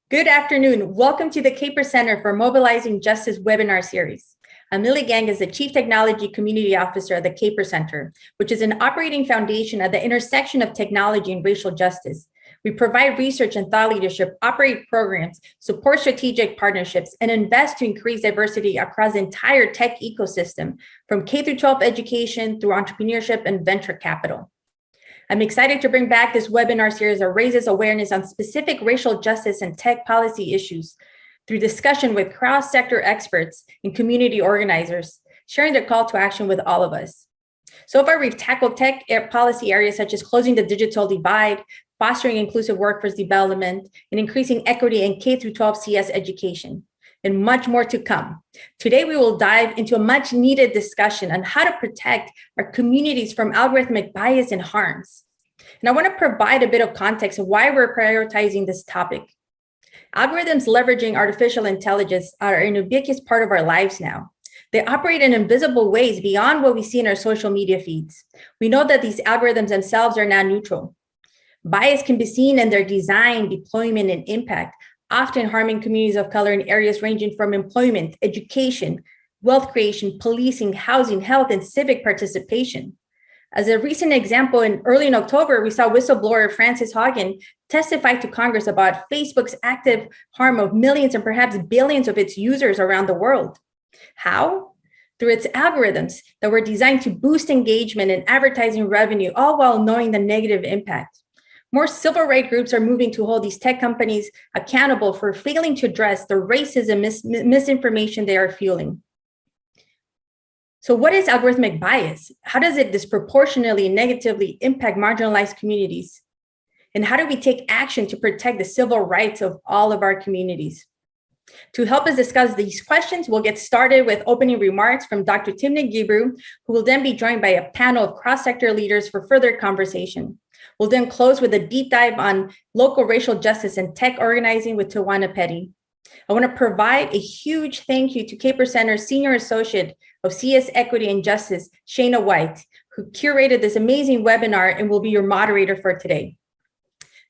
Good afternoon. Welcome to the Caper Center for Mobilizing Justice webinar series. Amelia Gang is the Chief Technology Community Officer at the Caper Center, which is an operating foundation at the intersection of technology and racial justice. We provide research and thought leadership, operate programs, support strategic partnerships, and invest to increase diversity across the entire tech ecosystem, from K-12 education through entrepreneurship and venture capital. I'm excited to bring back this webinar series that raises awareness on specific racial justice and tech policy issues through discussion with cross-sector experts and community organizers, sharing their call to action with all of us. So far, we've tackled tech policy areas such as closing the digital divide, fostering inclusive workforce development, and increasing equity in K-12 CS education, and much more to come. Today, we will dive into a much needed discussion on how to protect our communities from algorithmic bias and harms. And I want to provide a bit of context of why we're prioritizing this topic. Algorithms leveraging artificial intelligence are an ubiquitous part of our lives now. They operate in invisible ways beyond what we see in our social media feeds. We know that these algorithms themselves are not neutral. Bias can be seen in their design, deployment, and impact, often harming communities of color in areas ranging from employment, education, wealth creation, policing, housing, health, and civic participation. As a recent example, early in October, we saw whistleblower Frances Haugen testify to Congress about Facebook's active harm of millions and perhaps billions of its users around the world. How? Through its algorithms that were designed to boost engagement and advertising revenue, all while knowing the negative impact. More civil rights groups are moving to hold these tech companies accountable for failing to address the racism misinformation they are fueling. So what is algorithmic bias? How does it disproportionately and negatively impact marginalized communities? And how do we take action to protect the civil rights of all of our communities? To help us discuss these questions, we'll get started with opening remarks from Dr. Timnit Gebru, who will then be joined by a panel of cross-sector leaders for further conversation. We'll then close with a deep dive on local racial justice and tech organizing with Tawana Petty. I want to provide a huge thank you to Caper Center's Senior Associate of CS Equity and Justice, Shayna White, who curated this amazing webinar and will be your moderator for today.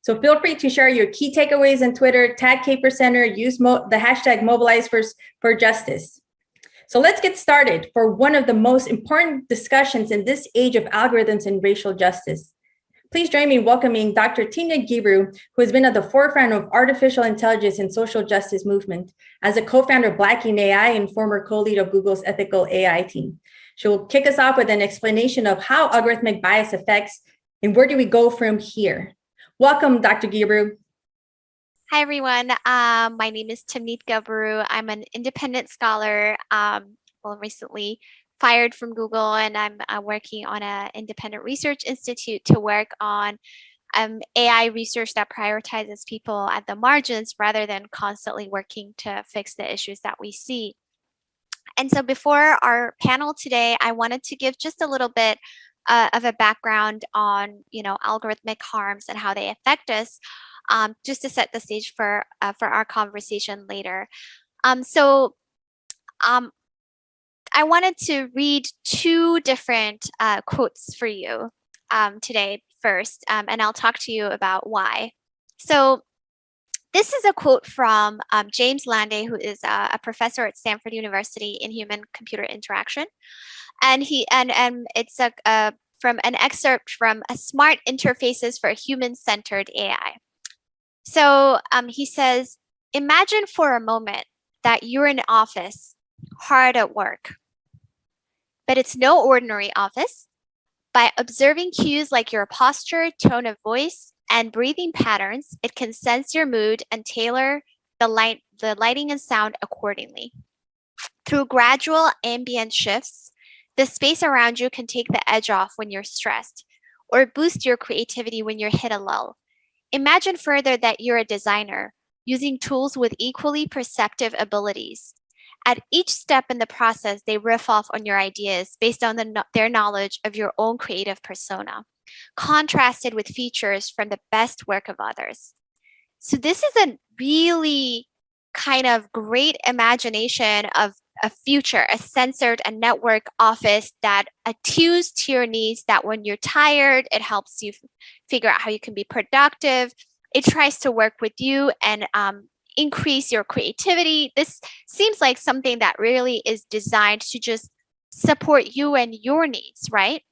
So feel free to share your key takeaways on Twitter, tag Caper Center, use the hashtag Mobilize for Justice. So let's get started for one of the most important discussions in this age of algorithms and racial justice. Please join me in welcoming Dr. Timnit Gebru, who has been at the forefront of artificial intelligence and social justice movement as a co-founder of Black in AI and former co-lead of Google's ethical AI team. She will kick us off with an explanation of how algorithmic bias affects and where do we go from here. Welcome, Dr. Gebru. Hi, everyone. My name is Timnit Gebru. I'm an independent scholar, recently fired from Google, and I'm working on an independent research institute to work on AI research that prioritizes people at the margins rather than constantly working to fix the issues that we see. And so before our panel today, I wanted to give just a little bit of a background on, algorithmic harms and how they affect us, just to set the stage for our conversation later. I wanted to read two different quotes for you today first, and I'll talk to you about why. So this is a quote from James Landay, who is a professor at Stanford University in human-computer interaction, and it's from an excerpt from a Smart Interfaces for Human-Centered AI. So he says, imagine for a moment that you're in an office, hard at work, but it's no ordinary office. By observing cues like your posture, tone of voice, and breathing patterns, it can sense your mood and tailor the lighting and sound accordingly. Through gradual ambient shifts, the space around you can take the edge off when you're stressed, or boost your creativity when you're hit a lull. Imagine further that you're a designer, using tools with equally perceptive abilities. At each step in the process, they riff off on your ideas based on their knowledge of your own creative persona, contrasted with features from the best work of others. So this is a really kind of great imagination of a future, a censored and network office that attunes to your needs, that when you're tired, it helps you figure out how you can be productive. It tries to work with you and increase your creativity. This seems like something that really is designed to just support you and your needs, right?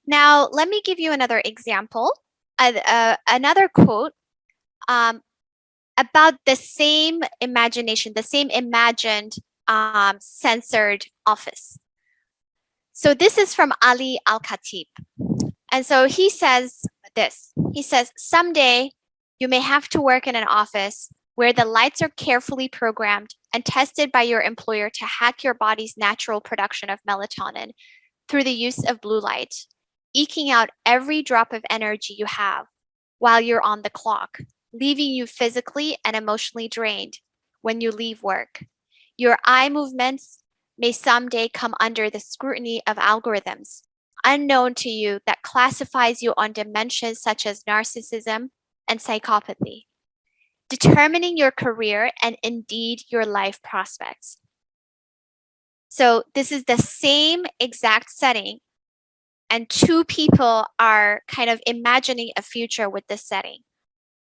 Now, let me give you another example, another quote about the same imagination, the same imagined censored office. So this is from Ali Al-Khatib. And so he says this. He says, someday you may have to work in an office where the lights are carefully programmed and tested by your employer to hack your body's natural production of melatonin through the use of blue light, eking out every drop of energy you have while you're on the clock, leaving you physically and emotionally drained when you leave work. Your eye movements may someday come under the scrutiny of algorithms unknown to you that classifies you on dimensions such as narcissism and psychopathy, determining your career and indeed your life prospects. So this is the same exact setting, and two people are kind of imagining a future with this setting.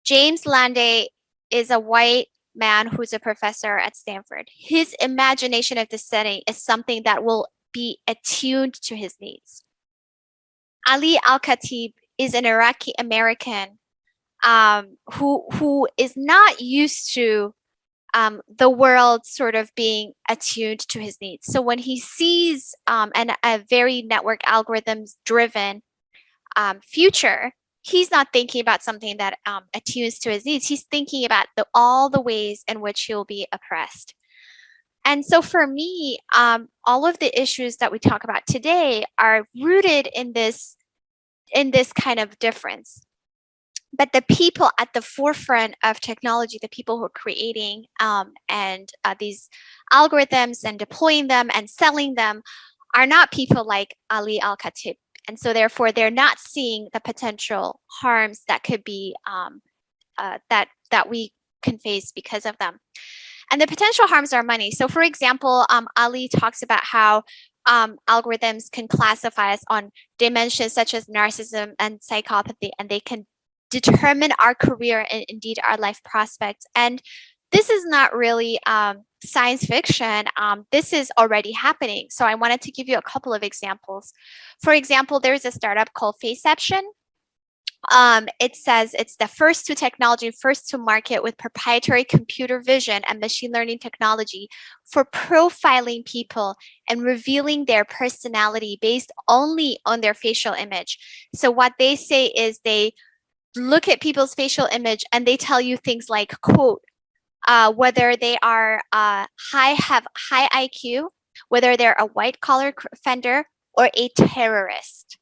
James Landay is a white man who's a professor at Stanford. His imagination of this setting is something that will be attuned to his needs. Ali Al-Khatib is an Iraqi American who is not used to the world sort of being attuned to his needs. So when he sees a very network algorithms driven future, he's not thinking about something that attunes to his needs. He's thinking about all the ways in which he'll be oppressed. And so for me, all of the issues that we talk about today are rooted in this kind of difference. But the people at the forefront of technology, the people who are creating these algorithms and deploying them and selling them, are not people like Ali Al-Khatib. And so therefore, they're not seeing the potential harms that could be that we can face because of them. And the potential harms are many. So for example, Ali talks about how algorithms can classify us on dimensions such as narcissism and psychopathy, and they can determine our career and indeed our life prospects. And this is not really science fiction. This is already happening. So I wanted to give you a couple of examples. For example, there's a startup called Faceception. It says it's the first to technology, first to market with proprietary computer vision and machine learning technology for profiling people and revealing their personality based only on their facial image. So what they say is they look at people's facial image and they tell you things like, quote, whether they are have high IQ, whether they're a white collar offender or a terrorist.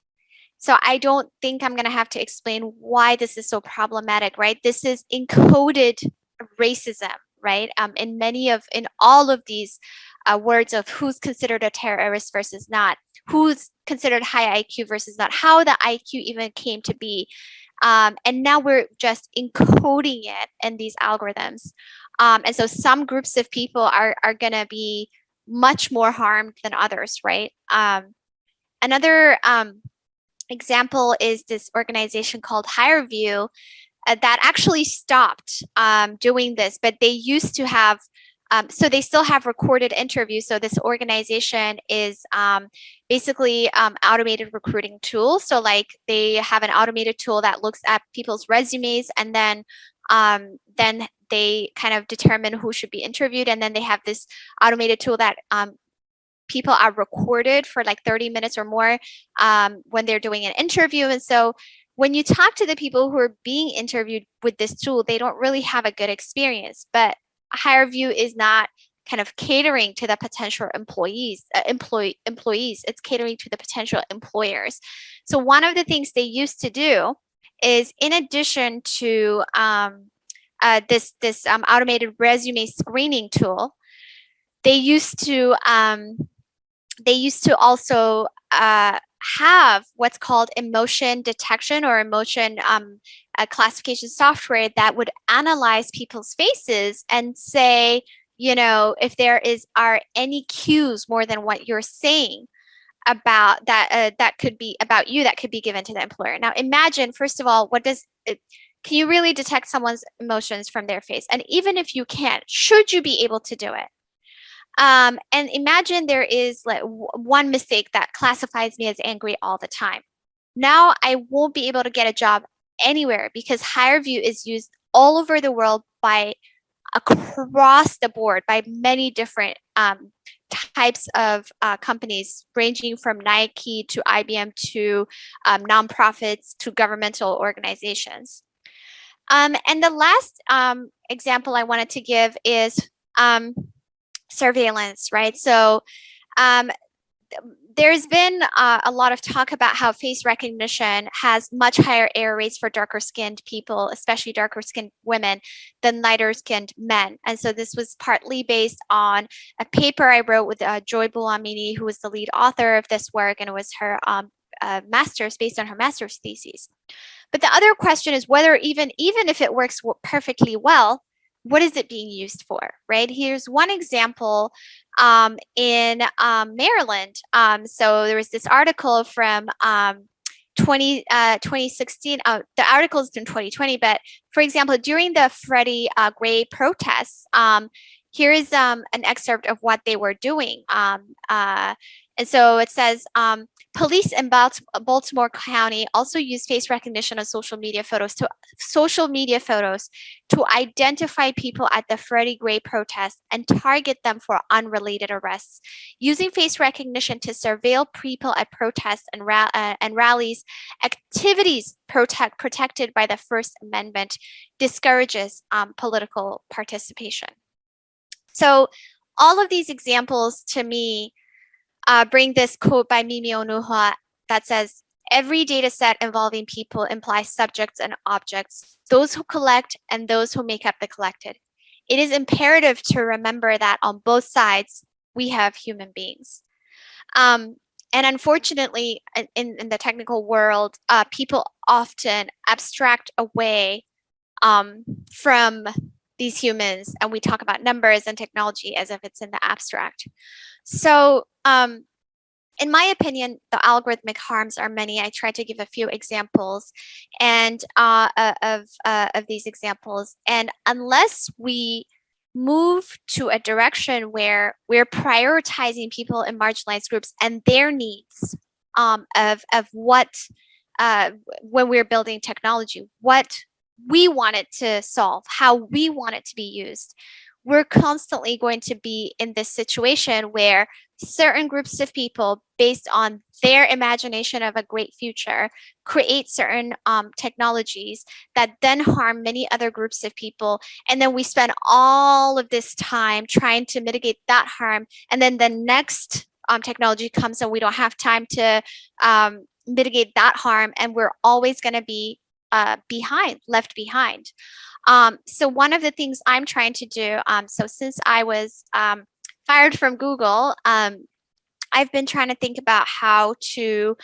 So I don't think I'm going to have to explain why this is so problematic, right? This is encoded racism, right? In all of these words of who's considered a terrorist versus not, who's considered high IQ versus not, how the IQ even came to be. And now we're just encoding it in these algorithms. And so some groups of people are going to be much more harmed than others, right? Another example is this organization called HireVue that actually stopped doing this, but they used to have, so they still have recorded interviews. So this organization is basically automated recruiting tool. So like they have an automated tool that looks at people's resumes, and then they kind of determine who should be interviewed. And then they have this automated tool that people are recorded for like 30 minutes or more when they're doing an interview. And so when you talk to the people who are being interviewed with this tool, they don't really have a good experience. But HireVue is not kind of catering to the potential employees. It's catering to the potential employers. So one of the things they used to do is, in addition to this automated resume screening tool, they used to also have what's called emotion detection or emotion classification software that would analyze people's faces and say, if there are any cues more than what you're saying about that, that could be about you, that could be given to the employer. Now, imagine, first of all, can you really detect someone's emotions from their face? And even if you can't, should you be able to do it? And imagine there is like one mistake that classifies me as angry all the time. Now I won't be able to get a job anywhere because HireVue is used all over the world by across the board by many different types of companies, ranging from Nike to IBM to nonprofits to governmental organizations. And the last example I wanted to give is surveillance, right? So there's been a lot of talk about how face recognition has much higher error rates for darker skinned people, especially darker skinned women, than lighter skinned men. And so this was partly based on a paper I wrote with Joy Bulamini, who was the lead author of this work, and it was her master's, based on her master's thesis. But the other question is whether even if it works perfectly well, what is it being used for, right? Here's one example in Maryland. So there was this article from 2016. The article is in 2020, but for example, during the Freddie Gray protests, here is an excerpt of what they were doing. And so it says, police in Baltimore County also use face recognition on social media photos to identify people at the Freddie Gray protest and target them for unrelated arrests. Using face recognition to surveil people at protests and rallies, activities protected by the First Amendment, discourages political participation. So all of these examples to me bring this quote by Mimi Onuha that says, every data set involving people implies subjects and objects, those who collect and those who make up the collected. It is imperative to remember that on both sides, we have human beings. And unfortunately, in the technical world, people often abstract away from these humans, and we talk about numbers and technology as if it's in the abstract. So in my opinion, the algorithmic harms are many. I tried to give a few examples and of these examples. And unless we move to a direction where we're prioritizing people in marginalized groups and their needs of what, when we're building technology, what we want it to solve, how we want it to be used, we're constantly going to be in this situation where certain groups of people, based on their imagination of a great future, create certain technologies that then harm many other groups of people. And then we spend all of this time trying to mitigate that harm. And then the next technology comes and we don't have time to mitigate that harm. And we're always going to be left behind. So one of the things I'm trying to do, so since I was fired from Google, I've been trying to think about how to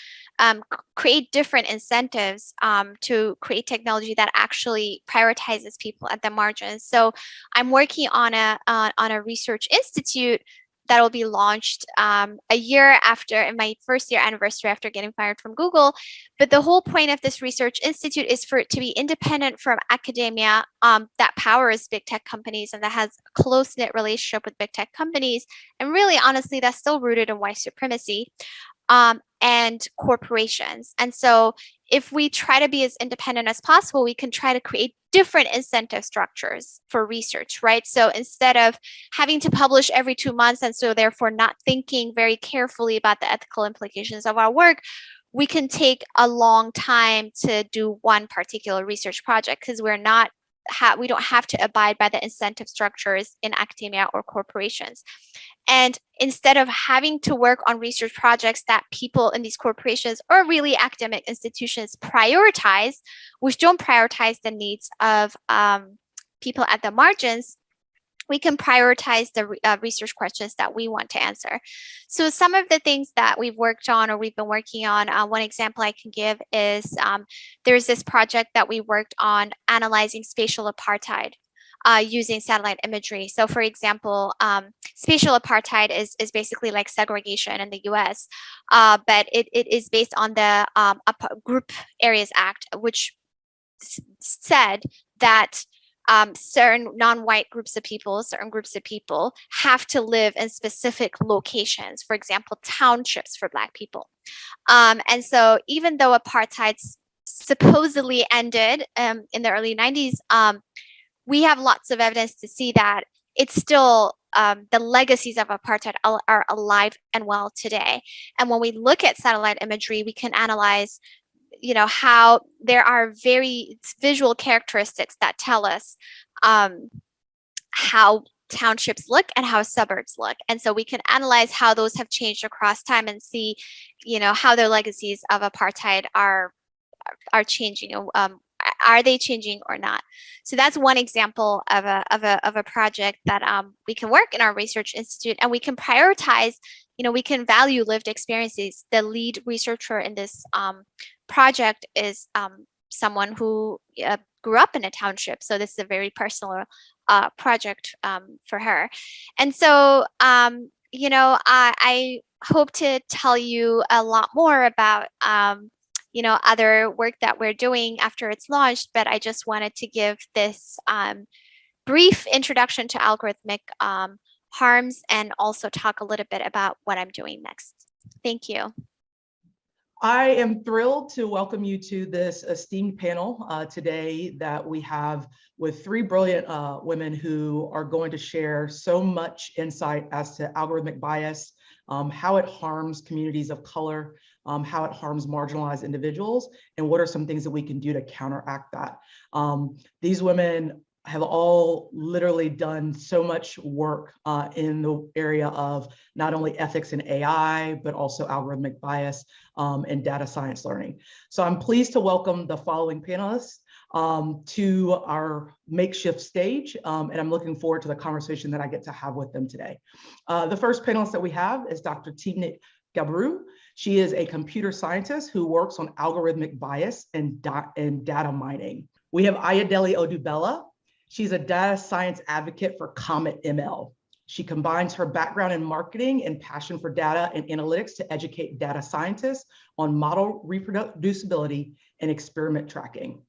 create different incentives to create technology that actually prioritizes people at the margins. So I'm working on a research institute that'll be launched a year after, in my first year anniversary after getting fired from Google. But the whole point of this research institute is for it to be independent from academia, that powers big tech companies and that has a close-knit relationship with big tech companies. And really, honestly, that's still rooted in white supremacy, and corporations. And so if we try to be as independent as possible, we can try to create different incentive structures for research, right? So instead of having to publish every 2 months, and so therefore not thinking very carefully about the ethical implications of our work, we can take a long time to do one particular research project because we don't have to abide by the incentive structures in academia or corporations. And instead of having to work on research projects that people in these corporations or really academic institutions prioritize, which don't prioritize the needs of people at the margins, we can prioritize the research questions that we want to answer. So some of the things that we've worked on or we've been working on, one example I can give is there's this project that we worked on analyzing spatial apartheid using satellite imagery. So for example, spatial apartheid is basically like segregation in the US, but it is based on the Group Areas Act, which said that certain non-white groups of people, certain groups of people have to live in specific locations, for example, townships for Black people. And so even though apartheid supposedly ended in the early 90s, we have lots of evidence to see that it's still the legacies of apartheid are alive and well today. And when we look at satellite imagery, we can analyze how there are very visual characteristics that tell us how townships look and how suburbs look. And so we can analyze how those have changed across time and see, how their legacies of apartheid are changing. Are they changing or not? So that's one example of a project that we can work in our research institute, and we can prioritize. We can value lived experiences. The lead researcher in this project is someone who grew up in a township, so this is a very personal project for her. And so, I hope to tell you a lot more about other work that we're doing after it's launched, but I just wanted to give this brief introduction to algorithmic harms and also talk a little bit about what I'm doing next. Thank you. I am thrilled to welcome you to this esteemed panel today that we have with three brilliant women who are going to share so much insight as to algorithmic bias, how it harms communities of color, how it harms marginalized individuals, and what are some things that we can do to counteract that. These women have all literally done so much work in the area of not only ethics and AI, but also algorithmic bias and data science learning. So I'm pleased to welcome the following panelists to our makeshift stage, and I'm looking forward to the conversation that I get to have with them today. The first panelist that we have is Dr. Timnit Gebru. She is a computer scientist who works on algorithmic bias and data mining. We have Ayodele Odubela. She's a data science advocate for Comet ML. She combines her background in marketing and passion for data and analytics to educate data scientists on model reproducibility and experiment tracking.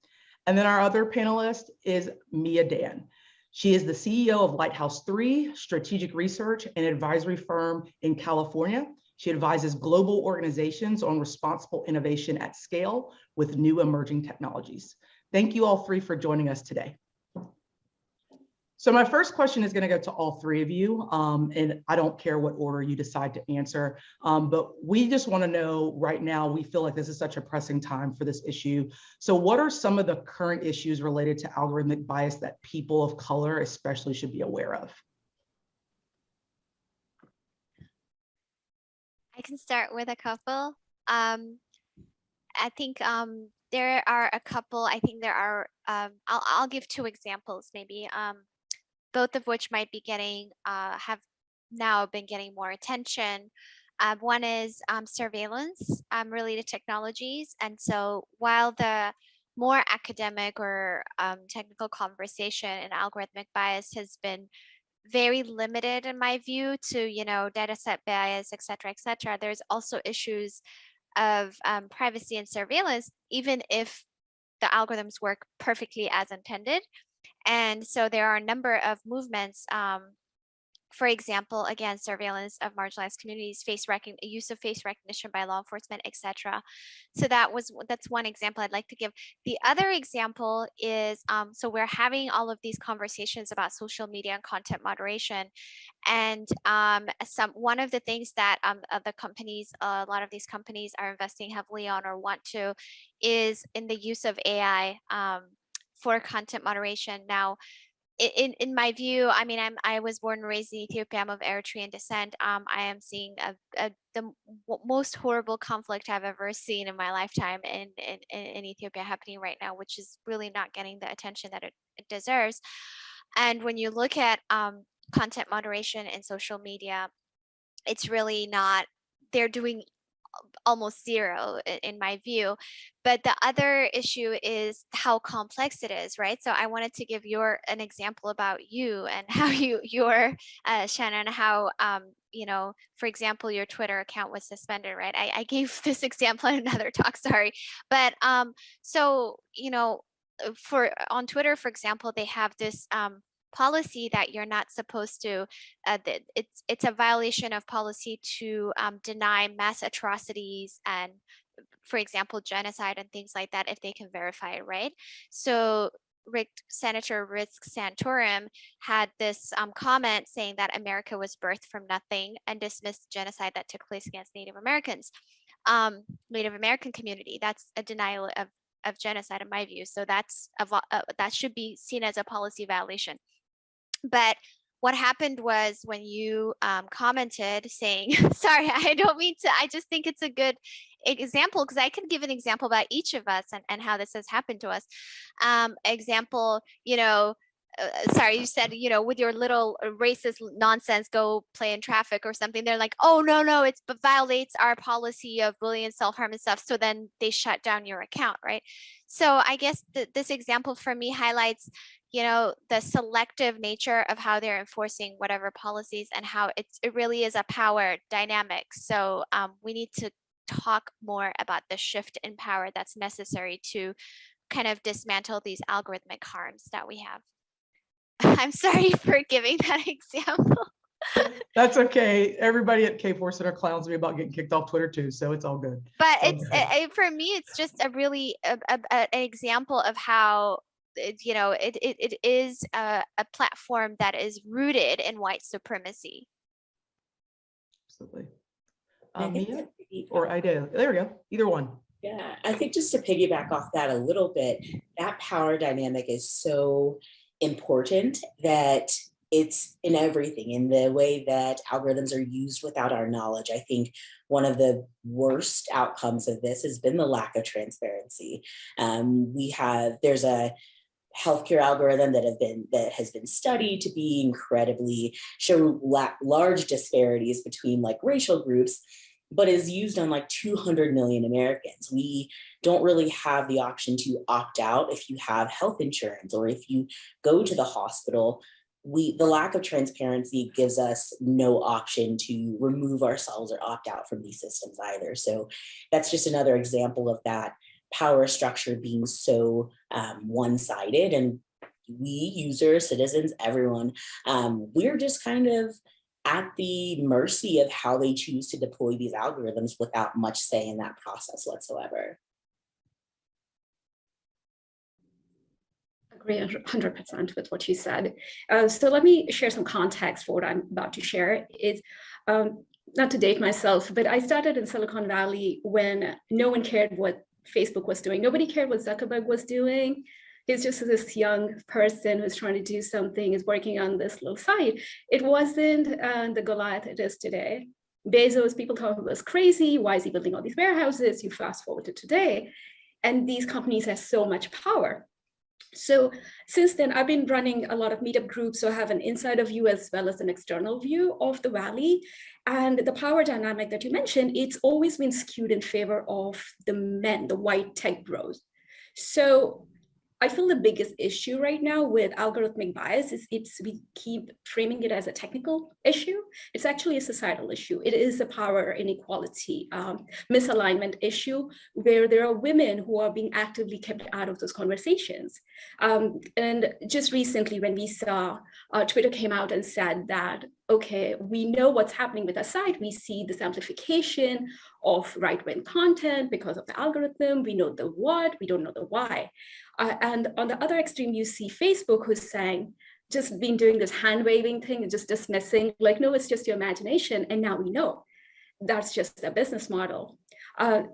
And then our other panelist is Mia Dan. She is the CEO of Lighthouse 3, strategic research and advisory firm in California. She advises global organizations on responsible innovation at scale with new emerging technologies. Thank you all three for joining us today. So my first question is going to go to all three of you, and I don't care what order you decide to answer, but we just want to know right now, we feel like this is such a pressing time for this issue. So what are some of the current issues related to algorithmic bias that people of color especially should be aware of? I can start with a couple. I think there are a couple. I think there are. I'll give two examples, maybe. Both of which might be have now been getting more attention. One is surveillance related technologies. And so while the more academic or technical conversation in algorithmic bias has been very limited in my view to, data set bias, et cetera. There's also issues of privacy and surveillance, even if the algorithms work perfectly as intended. And so there are a number of movements, for example, again, surveillance of marginalized communities, use of face recognition by law enforcement, etc. So that's one example I'd like to give. The other example is, so we're having all of these conversations about social media and content moderation, and one of the things that a lot of these companies are investing heavily on or want to, is in the use of AI for content moderation. Now, in my view, I mean, I was born and raised in Ethiopia. I'm of Eritrean descent. I am seeing the most horrible conflict I've ever seen in my lifetime in Ethiopia happening right now, which is really not getting the attention that it deserves. And when you look at content moderation in social media, it's really not, they're doing almost zero in my view. But the other issue is how complex it is, right? So I wanted to give an example about you and how your Shannon, how for example, your Twitter account was suspended, right? I gave this example in another talk, sorry. But so on Twitter, for example, they have this policy that you're not supposed to, it's a violation of policy to deny mass atrocities and, for example, genocide and things like that if they can verify it, right? So Senator Rick Santorum had this comment saying that America was birthed from nothing and dismissed genocide that took place against Native Americans, Native American community. That's a denial of genocide in my view. So that should be seen as a policy violation. But what happened was when you commented saying, sorry, I don't mean to, I just think it's a good example, because I can give an example about each of us and how this has happened to us. Example, sorry, you said, with your little racist nonsense, go play in traffic or something. They're like, oh, no, it violates our policy of bullying and self-harm and stuff. So then they shut down your account, right? So I guess this example for me highlights, the selective nature of how they're enforcing whatever policies and how it really is a power dynamic. So we need to talk more about the shift in power that's necessary to kind of dismantle these algorithmic harms that we have. I'm sorry for giving that example. That's okay. Everybody at K4 Center clowns me about getting kicked off Twitter too, so it's all good. But for me, it's just a really an example of how it is a platform that is rooted in white supremacy. Absolutely. Mia or Ida? There we go. Either one. Yeah, I think just to piggyback off that a little bit, that power dynamic is so important that it's in everything, in the way that algorithms are used without our knowledge. I think one of the worst outcomes of this has been the lack of transparency. There's a healthcare algorithm that has been studied to be incredibly show large disparities between like racial groups, but is used on like 200 million Americans. We don't really have the option to opt out if you have health insurance or if you go to the hospital. The lack of transparency gives us no option to remove ourselves or opt out from these systems either. So that's just another example of that power structure being so one-sided, and we users, citizens, everyone, we're just kind of at the mercy of how they choose to deploy these algorithms without much say in that process whatsoever. Agree 100% with what you said. So let me share some context for what I'm about to share. It's not to date myself, but I started in Silicon Valley when no one cared what Facebook was doing. Nobody cared what Zuckerberg was doing. He's just this young person who's trying to do something, is working on this little site. It wasn't the Goliath it is today. Bezos, people thought he was crazy. Why is he building all these warehouses? You fast forward to today, and these companies have so much power. So since then, I've been running a lot of meetup groups, so I have an inside view as well as an external view of the Valley. And the power dynamic that you mentioned, it's always been skewed in favor of the men, the white tech bros. So I feel the biggest issue right now with algorithmic bias is we keep framing it as a technical issue. It's actually a societal issue. It is a power inequality, misalignment issue where there are women who are being actively kept out of those conversations. And just recently when we saw Twitter came out and said that, okay, we know what's happening with our site. We see this amplification of right-wing content because of the algorithm. We know the what, we don't know the why. And on the other extreme, you see Facebook who's saying, just been doing this hand waving thing and just dismissing, like, no, it's just your imagination. And now we know that's just a business model.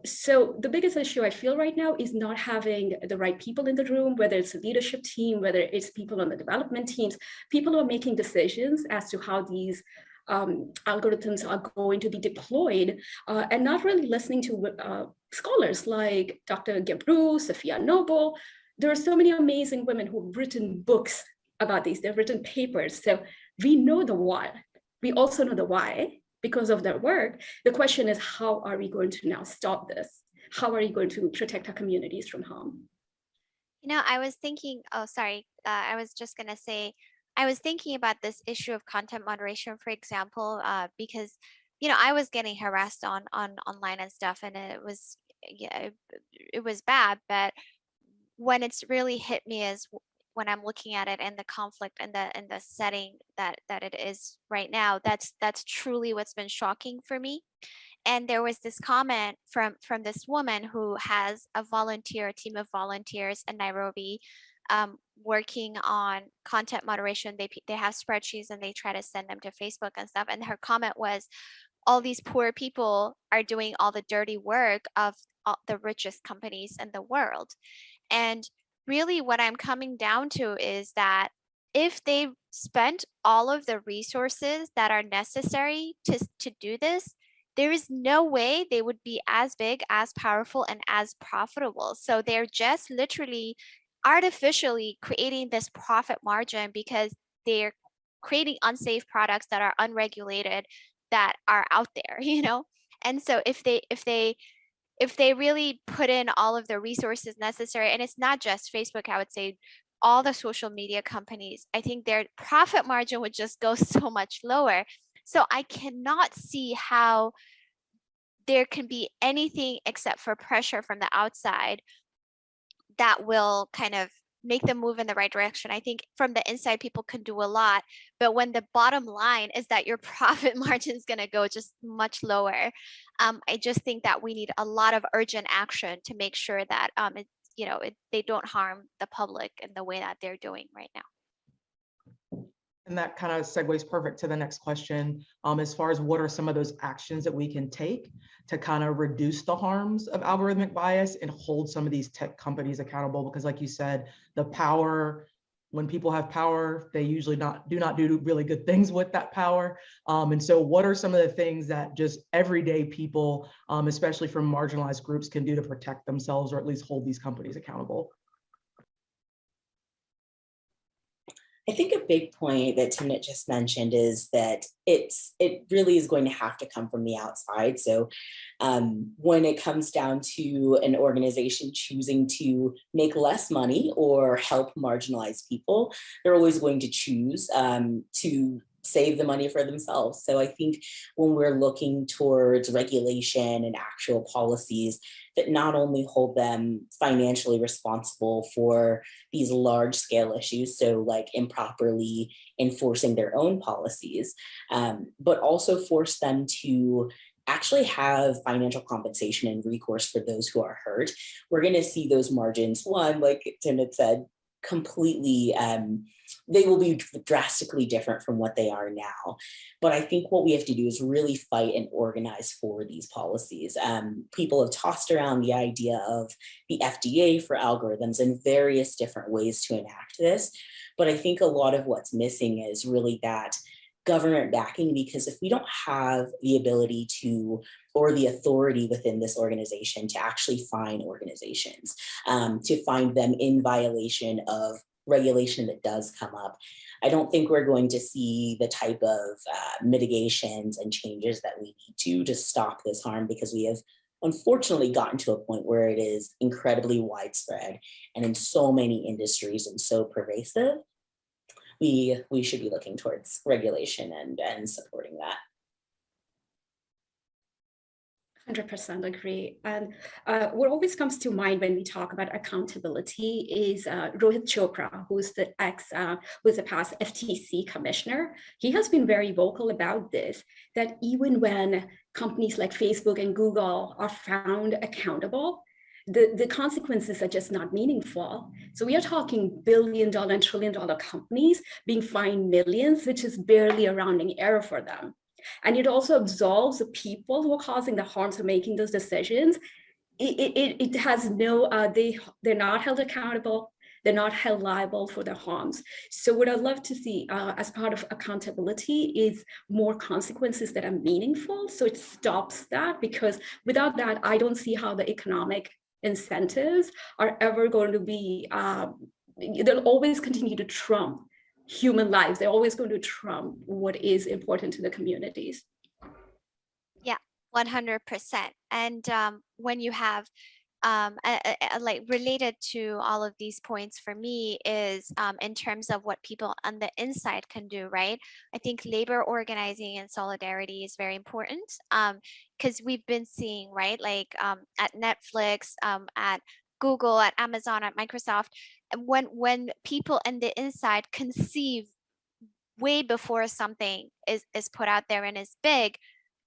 So the biggest issue I feel right now is not having the right people in the room, whether it's a leadership team, whether it's people on the development teams, people who are making decisions as to how these algorithms are going to be deployed, and not really listening to scholars like Dr. Gebru, Sophia Noble. There are so many amazing women who've written books about these. They've written papers. So we know the what. We also know the why because of their work. The question is, how are we going to now stop this? How are you going to protect our communities from harm? I was thinking, oh, sorry. I was just going to say, I was thinking about this issue of content moderation, for example, because, I was getting harassed on online and stuff, and it was, yeah, it was bad. But when it's really hit me is when I'm looking at it and the conflict and the setting that it is right now, that's truly what's been shocking for me. And there was this comment from this woman who has a team of volunteers in Nairobi, working on content moderation. They have spreadsheets and they try to send them to Facebook and stuff. And her comment was, all these poor people are doing all the dirty work of all the richest companies in the world. And really what I'm coming down to is that if they spent all of the resources that are necessary to do this, there is no way they would be as big, as powerful, and as profitable. So they're just literally artificially creating this profit margin because they're creating unsafe products that are unregulated, that are out there, And so if they really put in all of the resources necessary, and it's not just Facebook, I would say all the social media companies, I think their profit margin would just go so much lower. So I cannot see how there can be anything except for pressure from the outside that will kind of make them move in the right direction. I think from the inside, people can do a lot, but when the bottom line is that your profit margin is going to go just much lower, I just think that we need a lot of urgent action to make sure that they don't harm the public in the way that they're doing right now. And that kind of segues perfect to the next question, as far as what are some of those actions that we can take to kind of reduce the harms of algorithmic bias and hold some of these tech companies accountable? Because like you said, the power, when people have power, they usually do not do really good things with that power. And so what are some of the things that just everyday people, especially from marginalized groups, can do to protect themselves or at least hold these companies accountable? I think a big point that Timnit just mentioned is that it really is going to have to come from the outside. So when it comes down to an organization choosing to make less money or help marginalized people, they're always going to choose to save the money for themselves. So I think when we're looking towards regulation and actual policies that not only hold them financially responsible for these large scale issues, so like improperly enforcing their own policies, but also force them to actually have financial compensation and recourse for those who are hurt, we're going to see those margins, one, like Tim had said, completely, they will be drastically different from what they are now. But I think what we have to do is really fight and organize for these policies. People have tossed around the idea of the FDA for algorithms and various different ways to enact this. But I think a lot of what's missing is really that government backing, because if we don't have the ability to, or the authority within this organization to actually fine organizations, to find them in violation of regulation that does come up, I don't think we're going to see the type of mitigations and changes that we need to stop this harm, because we have unfortunately gotten to a point where it is incredibly widespread and in so many industries and so pervasive, we should be looking towards regulation and supporting that. 100% agree. And what always comes to mind when we talk about accountability is Rohit Chopra, who's the past FTC commissioner. He has been very vocal about this, that even when companies like Facebook and Google are found accountable, the consequences are just not meaningful. So we are talking billion-dollar and trillion-dollar companies being fined millions, which is barely a rounding error for them. And it also absolves the people who are causing the harm to making those decisions. It has no, they're not held accountable. They're not held liable for their harms. So what I'd love to see as part of accountability is more consequences that are meaningful. So it stops that, because without that, I don't see how the economic incentives are ever going to be, they'll always continue to trump human lives. They're always going to trump what is important to the communities. Yeah, 100%. And when you have like related to all of these points for me is in terms of what people on the inside can do, right? I think labor organizing and solidarity is very important, because we've been seeing, right, like at Netflix, at Google, at Amazon, at Microsoft, when people in the inside conceive way before something is put out there and is big,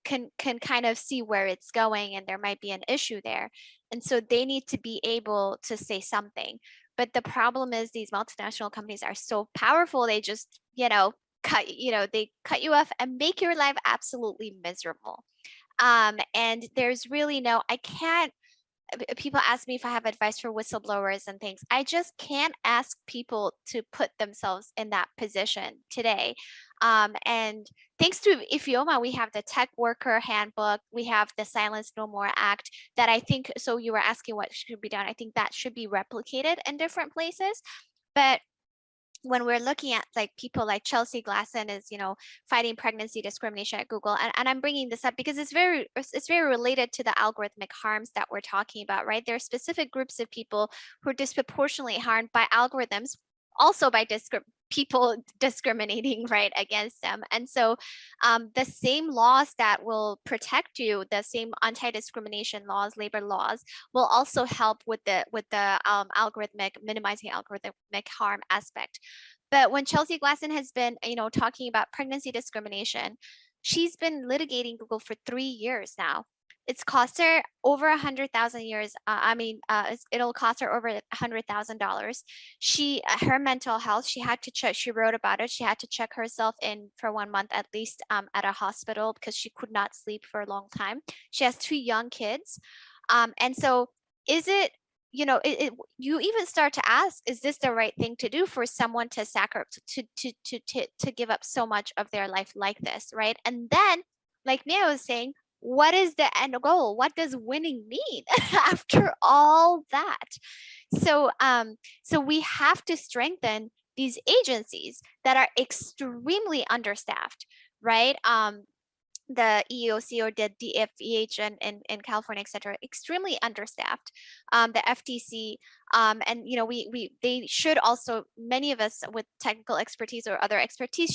can kind of see where it's going, and there might be an issue there, and so they need to be able to say something. But the problem is these multinational companies are so powerful, they just they cut you off and make your life absolutely miserable. And there's really no, I can't, people ask me if I have advice for whistleblowers and things. I just can't ask people to put themselves in that position today. And thanks to IFIOMA, we have the Tech Worker Handbook, we have the Silence No More Act that I think, so you were asking what should be done. I think that should be replicated in different places. But when we're looking at like people like Chelsea Glasson is, fighting pregnancy discrimination at Google, and I'm bringing this up because it's very related to the algorithmic harms that we're talking about, right? There are specific groups of people who are disproportionately harmed by algorithms, also by people discriminating right against them. And so the same laws that will protect you, the same anti-discrimination laws, labor laws, will also help with the algorithmic, minimizing algorithmic harm aspect. But when Chelsea Glasson has been, talking about pregnancy discrimination, she's been litigating Google for 3 years now. It's cost her over 100,000 years. It'll cost her over $100,000. Her mental health, she had to check, she wrote about it. She had to check herself in for 1 month at least at a hospital because she could not sleep for a long time. She has 2 young kids. And so is it, you even start to ask, is this the right thing to do for someone to to give up so much of their life like this, right? And then, like Mia was saying, what is the end goal? What does winning mean after all that? So, so we have to strengthen these agencies that are extremely understaffed, right? The EEOC or the DFEH in California, et cetera, extremely understaffed. The FTC, and they should also, many of us with technical expertise or other expertise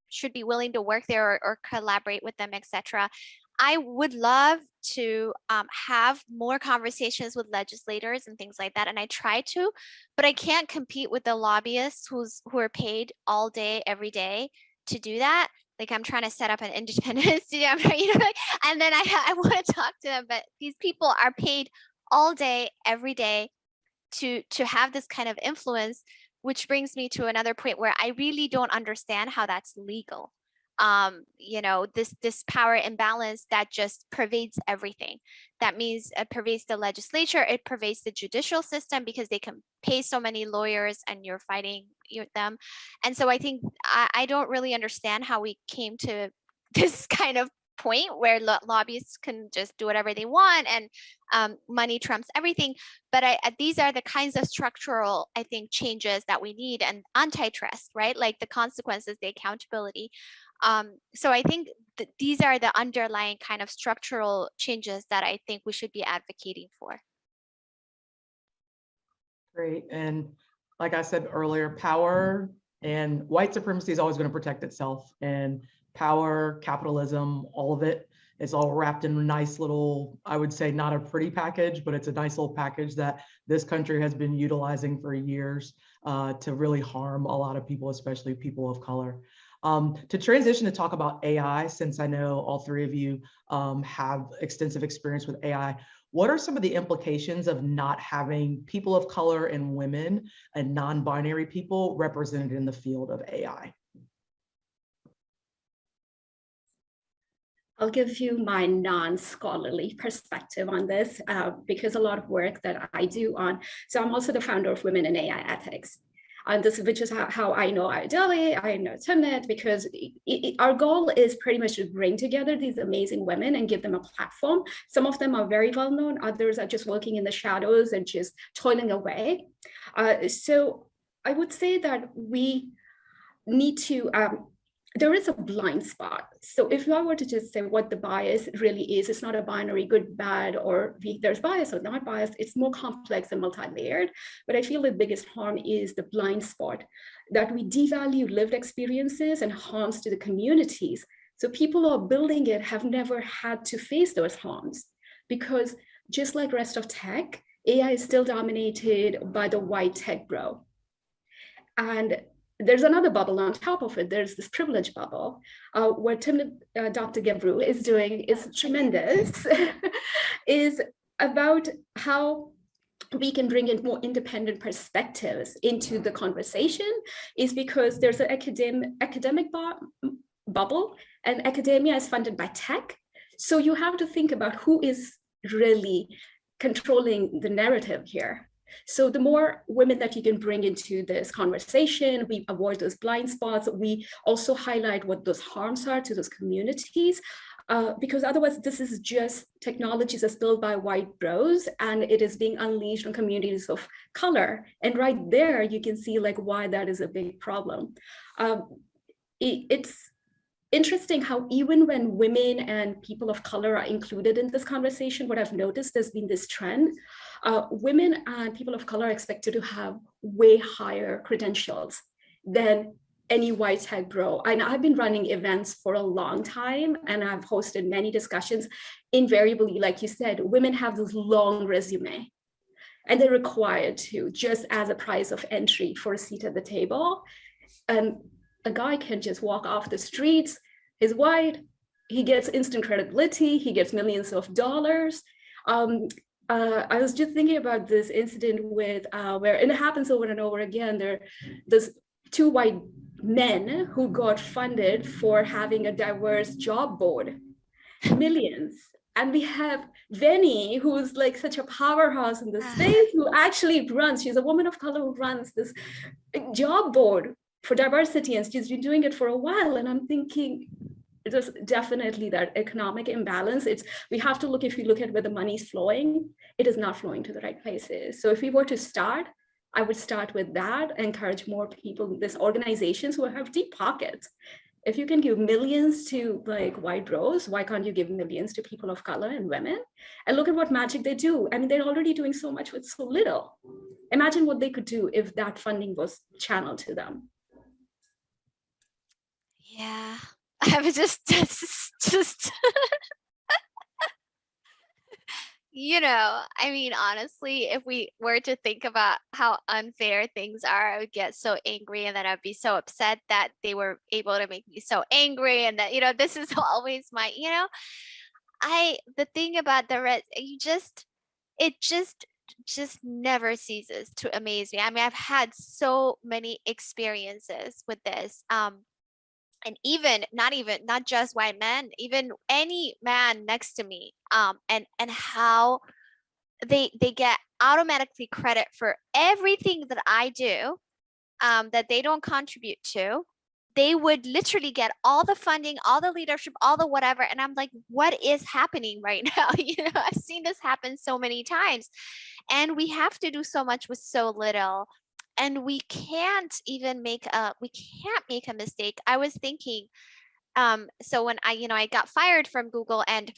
should be willing to work there or collaborate with them, et cetera. I would love to have more conversations with legislators and things like that, and I try to, but I can't compete with the lobbyists who are paid all day, every day to do that. Like I'm trying to set up an independent studio, and then I want to talk to them, but these people are paid all day, every day to have this kind of influence, which brings me to another point where I really don't understand how that's legal. This power imbalance that just pervades everything. That means it pervades the legislature, it pervades the judicial system because they can pay so many lawyers and you're fighting them. And so I think I don't really understand how we came to this kind of point where lobbyists can just do whatever they want and money trumps everything. But these are the kinds of structural, I think, changes that we need, and antitrust, right? Like the consequences, the accountability. So I think these are the underlying kind of structural changes that I think we should be advocating for. Great. And like I said earlier, power and white supremacy is always going to protect itself, and power, capitalism, all of it is all wrapped in a nice little, I would say not a pretty package, but it's a nice little package that this country has been utilizing for years to really harm a lot of people, especially people of color. To transition to talk about AI, since I know all three of you have extensive experience with AI, what are some of the implications of not having people of color and women and non-binary people represented in the field of AI? I'll give you my non-scholarly perspective on this because a lot of work that I do on, so I'm also the founder of Women in AI Ethics. And this, which is how I know Ayodele, I know Timnit, because our goal is pretty much to bring together these amazing women and give them a platform. Some of them are very well known, others are just working in the shadows and just toiling away. So I would say that we need to, there is a blind spot. So if I were to just say what the bias really is, it's not a binary good, bad, or there's bias or not bias. It's more complex and multi-layered. But I feel the biggest harm is the blind spot, that we devalue lived experiences and harms to the communities. So people who are building it have never had to face those harms, because just like rest of tech, AI is still dominated by the white tech bro. And there's another bubble on top of it. There's this privilege bubble. What Dr. Gebru is doing is tremendous, is about how we can bring in more independent perspectives into the conversation, is because there's an academic bubble, and academia is funded by tech. So you have to think about who is really controlling the narrative here. So the more women that you can bring into this conversation, we avoid those blind spots. We also highlight what those harms are to those communities, because otherwise this is just technologies that's built by white bros, and it is being unleashed on communities of color. And right there, you can see like why that is a big problem. It's interesting how even when women and people of color are included in this conversation, what I've noticed, there's been this trend. Women and people of color are expected to have way higher credentials than any white tech bro. And I've been running events for a long time, and I've hosted many discussions. Invariably, like you said, women have this long resume, and they're required to, just as a price of entry for a seat at the table. And a guy can just walk off the streets, he's white, he gets instant credibility, he gets millions of dollars. I was just thinking about this incident with where, and it happens over and over again, there's two white men who got funded for having a diverse job board, millions. And we have Venny, who's like such a powerhouse in the space, who actually runs, she's a woman of color who runs this job board for diversity, and she's been doing it for a while. And I'm thinking, there's definitely that economic imbalance. We have to look, if we look at where the money's flowing, it is not flowing to the right places. So if we were to start, I would start with that, encourage more people, these organizations who have deep pockets. If you can give millions to like white bros, why can't you give millions to people of color and women? And look at what magic they do. I mean, they're already doing so much with so little. Imagine what they could do if that funding was channeled to them. Yeah, I was just you know, I mean, honestly, if we were to think about how unfair things are, I would get so angry, and then I'd be so upset that they were able to make me so angry, and that, you know, this is always my, you know, the thing about it just never ceases to amaze me. I mean, I've had so many experiences with this. And not just white men, even any man next to me, and how they get automatically credit for everything that I do, that they don't contribute to, they would literally get all the funding, all the leadership, all the whatever. And I'm like, what is happening right now? I've seen this happen so many times. And we have to do so much with so little. And we can't make a mistake. I was thinking, so when I got fired from Google, and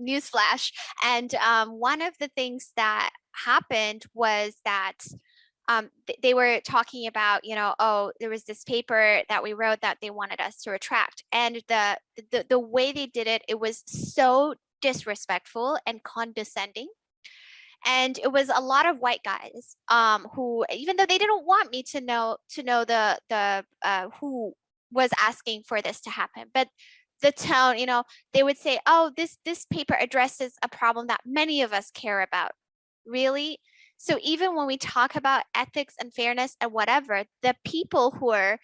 newsflash, and one of the things that happened was that they were talking about, oh, there was this paper that we wrote that they wanted us to retract, and the way they did it, it was so disrespectful and condescending. And it was a lot of white guys who, even though they didn't want me to know the who was asking for this to happen, but the tone, they would say, oh, this paper addresses a problem that many of us care about. Really? So even when we talk about ethics and fairness and whatever, the people who are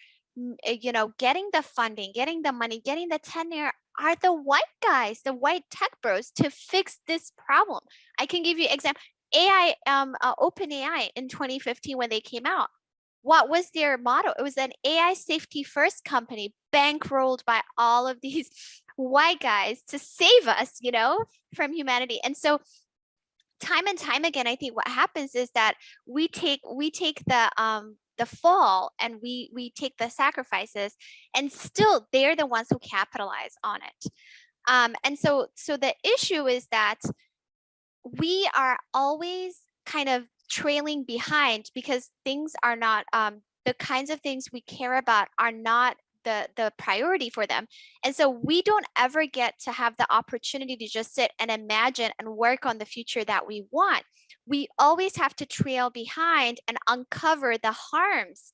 getting the funding, getting the money, getting the tenure are the white guys, the white tech bros, to fix this problem. I can give you an example. OpenAI in 2015, when they came out, what was their motto? It was an AI safety first company, bankrolled by all of these white guys to save us, from humanity. And so time and time again, I think what happens is that we take the fall, and we take the sacrifices, and still they're the ones who capitalize on it. And so the issue is that we are always kind of trailing behind, because things are not, the kinds of things we care about are not the priority for them. And so we don't ever get to have the opportunity to just sit and imagine and work on the future that we want. We always have to trail behind and uncover the harms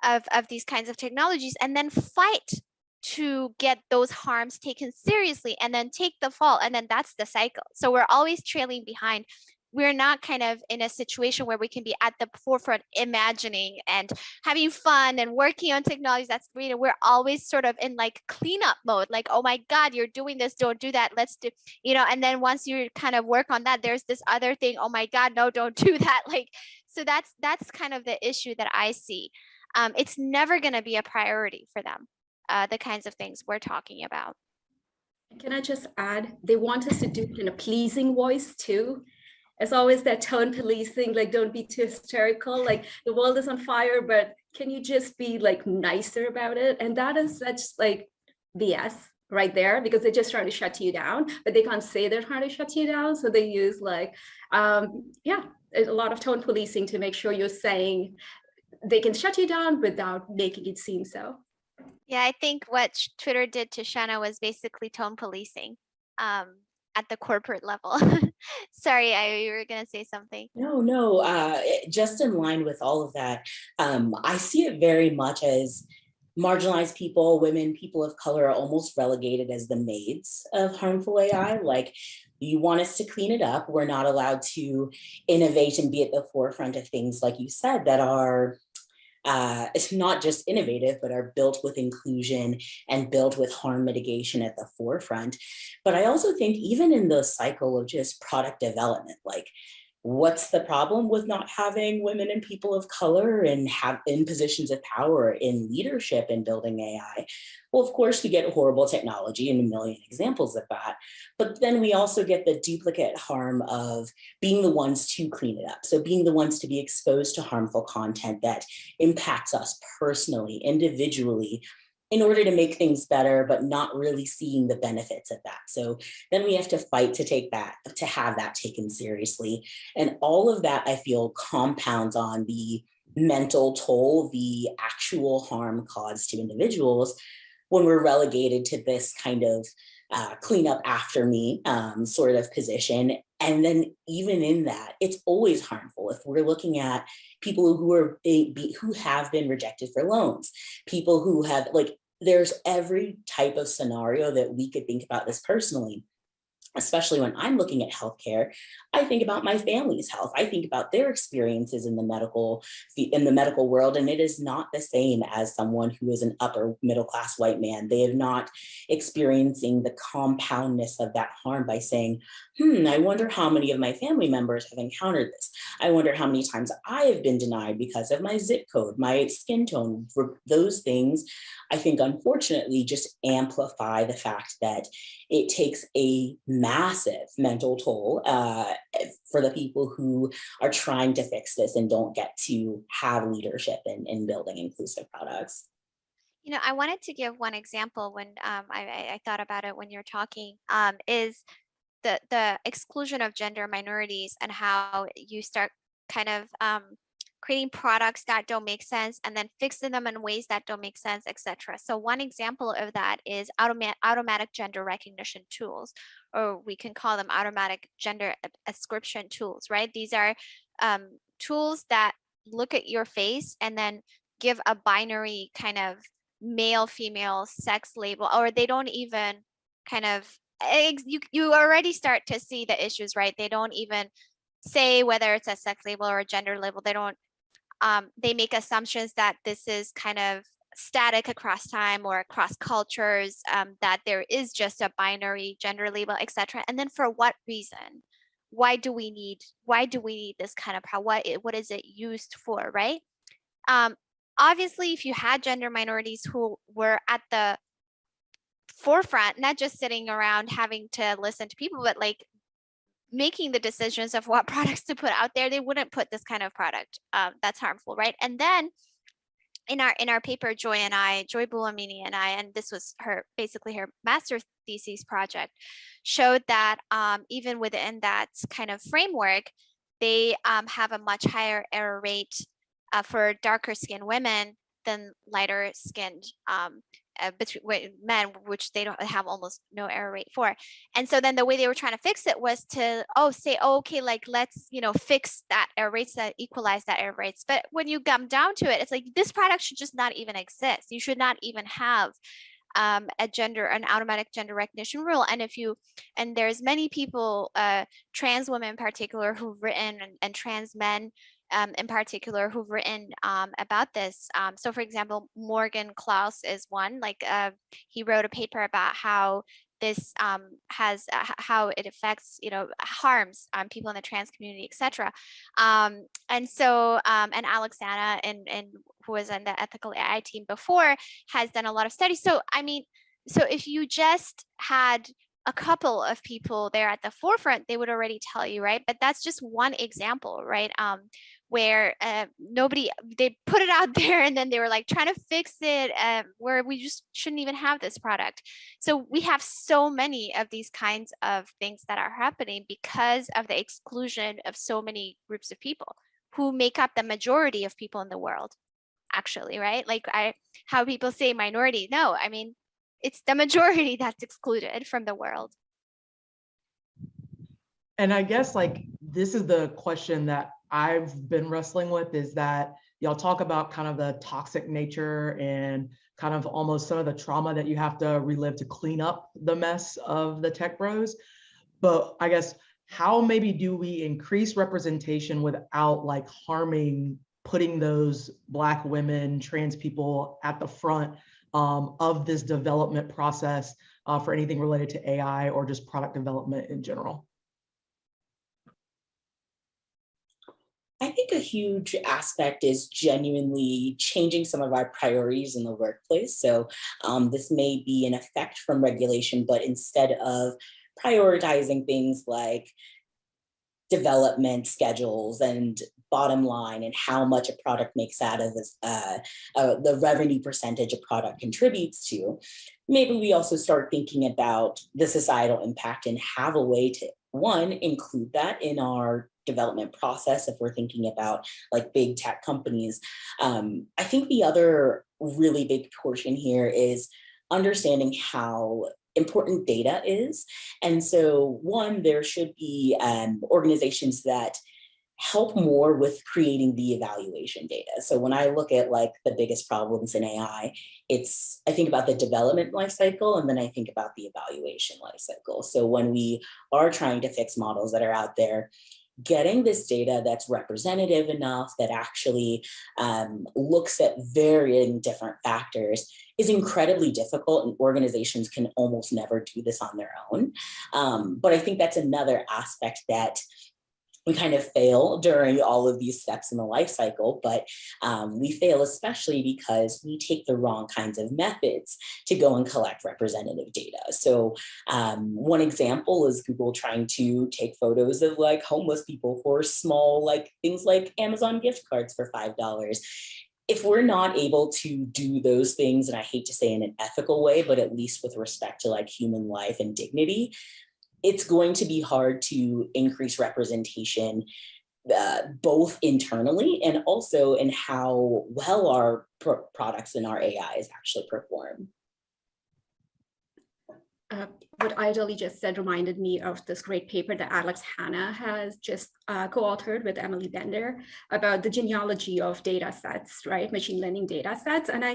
of these kinds of technologies, and then fight to get those harms taken seriously, and then take the fall. And then that's the cycle. So we're always trailing behind. We're not kind of in a situation where we can be at the forefront, imagining and having fun and working on technologies that's great. We're always sort of in like cleanup mode, like, oh my God, you're doing this, don't do that, let's do, and then once you kind of work on that, there's this other thing, oh my God, no, don't do that. Like, so that's kind of the issue that I see. It's never going to be a priority for them, the kinds of things we're talking about. Can I just add, they want us to do it in a pleasing voice too. It's always that tone policing, like, don't be too hysterical, like the world is on fire, but can you just be like nicer about it? And that is such like BS right there, because they're just trying to shut you down, but they can't say they're trying to shut you down. So they use like, a lot of tone policing to make sure you're saying they can shut you down without making it seem so. Yeah, I think what Twitter did to Shanna was basically tone policing at the corporate level. Sorry, you were going to say something. No, just in line with all of that, I see it very much as marginalized people, women, people of color are almost relegated as the maids of harmful AI. Like, you want us to clean it up. We're not allowed to innovate and be at the forefront of things, like you said, that are it's not just innovative, but are built with inclusion and built with harm mitigation at the forefront. But I also think even in the cycle of just product development, like, what's the problem with not having women and people of color and have in positions of power in leadership in building AI? Well, of course, we get horrible technology and a million examples of that. But then we also get the duplicate harm of being the ones to clean it up. So being the ones to be exposed to harmful content that impacts us personally, individually, in order to make things better, but not really seeing the benefits of that. So then we have to fight to have that taken seriously. And all of that, I feel, compounds on the mental toll, the actual harm caused to individuals when we're relegated to this kind of clean up after me sort of position. And then even in that, it's always harmful. If we're looking at people who have been rejected for loans, people who have, like, there's every type of scenario that we could think about this personally. especially when I'm looking at healthcare, I think about my family's health. I think about their experiences in the medical world, and it is not the same as someone who is an upper middle class white man. They are not experiencing the compoundness of that harm by saying, I wonder how many of my family members have encountered this. I wonder how many times I have been denied because of my zip code, my skin tone. Those things, I think, unfortunately, just amplify the fact that it takes a massive mental toll for the people who are trying to fix this and don't get to have leadership in building inclusive products. You know, I wanted to give one example when I thought about it when you're talking, is the exclusion of gender minorities and how you start kind of creating products that don't make sense and then fixing them in ways that don't make sense, etc. So one example of that is automatic gender recognition tools, or we can call them automatic gender ascription tools, right? These are tools that look at your face and then give a binary kind of male, female, sex label, or they don't even kind of, you already start to see the issues, right? They don't even say whether it's a sex label or a gender label. They don't, they make assumptions that this is kind of static across time or across cultures, that there is just a binary gender label, etc. And then for what reason? Why do we need this kind of what is it used for, right? Obviously, if you had gender minorities who were at the forefront, not just sitting around having to listen to people, but like making the decisions of what products to put out there, they wouldn't put this kind of product that's harmful, right? And then in our paper, Joy Bulamini and I, and this was basically her master's thesis project, showed that even within that kind of framework, they have a much higher error rate for darker skinned women than lighter skinned between men, which they don't have almost no error rate for. And so then the way they were trying to fix it was to say, okay, like let's fix that error rates, that equalize that error rates. But when you come down to it, it's like this product should just not even exist. You should not even have an automatic gender recognition rule. And there's many people, trans women in particular, who've written, and trans men in particular, who've written about this. So for example, Morgan Klaus is one. He wrote a paper about how this how it affects, harms people in the trans community, etc. And so and Alexandra, and who was on the ethical AI team before, has done a lot of studies. So I mean, so if you just had a couple of people there at the forefront, they would already tell you, right? But that's just one example, right? Where they put it out there and then they were like trying to fix it, where we just shouldn't even have this product. So we have so many of these kinds of things that are happening because of the exclusion of so many groups of people who make up the majority of people in the world, actually, right? How people say minority. No, I mean, it's the majority that's excluded from the world. And I guess this is the question that I've been wrestling with, is that y'all talk about kind of the toxic nature and kind of almost some of the trauma that you have to relive to clean up the mess of the tech bros. But I guess how maybe do we increase representation without harming putting those Black women, trans people at the front of this development process for anything related to AI or just product development in general? I think a huge aspect is genuinely changing some of our priorities in the workplace. So this may be an effect from regulation, but instead of prioritizing things like development schedules and bottom line and how much a product makes out of this, the revenue percentage a product contributes to, maybe we also start thinking about the societal impact and have a way to, one, include that in our development process if we're thinking about big tech companies. I think the other really big portion here is understanding how important data is. And so one, there should be organizations that help more with creating the evaluation data. So when I look at like the biggest problems in AI, I think about the development life cycle, and then I think about the evaluation life cycle. So when we are trying to fix models that are out there, getting this data that's representative enough, that actually looks at varying different factors, is incredibly difficult, and organizations can almost never do this on their own. But I think that's another aspect that we kind of fail during all of these steps in the life cycle, but we fail especially because we take the wrong kinds of methods to go and collect representative data. So one example is Google trying to take photos of like homeless people for small, like things like Amazon gift cards for $5. If we're not able to do those things, and I hate to say in an ethical way, but at least with respect to like human life and dignity, it's going to be hard to increase representation both internally and also in how well our products and our AIs actually perform. What Idoli just said reminded me of this great paper that Alex Hanna has just co-authored with Emily Bender about the genealogy of data sets, right? Machine learning data sets. And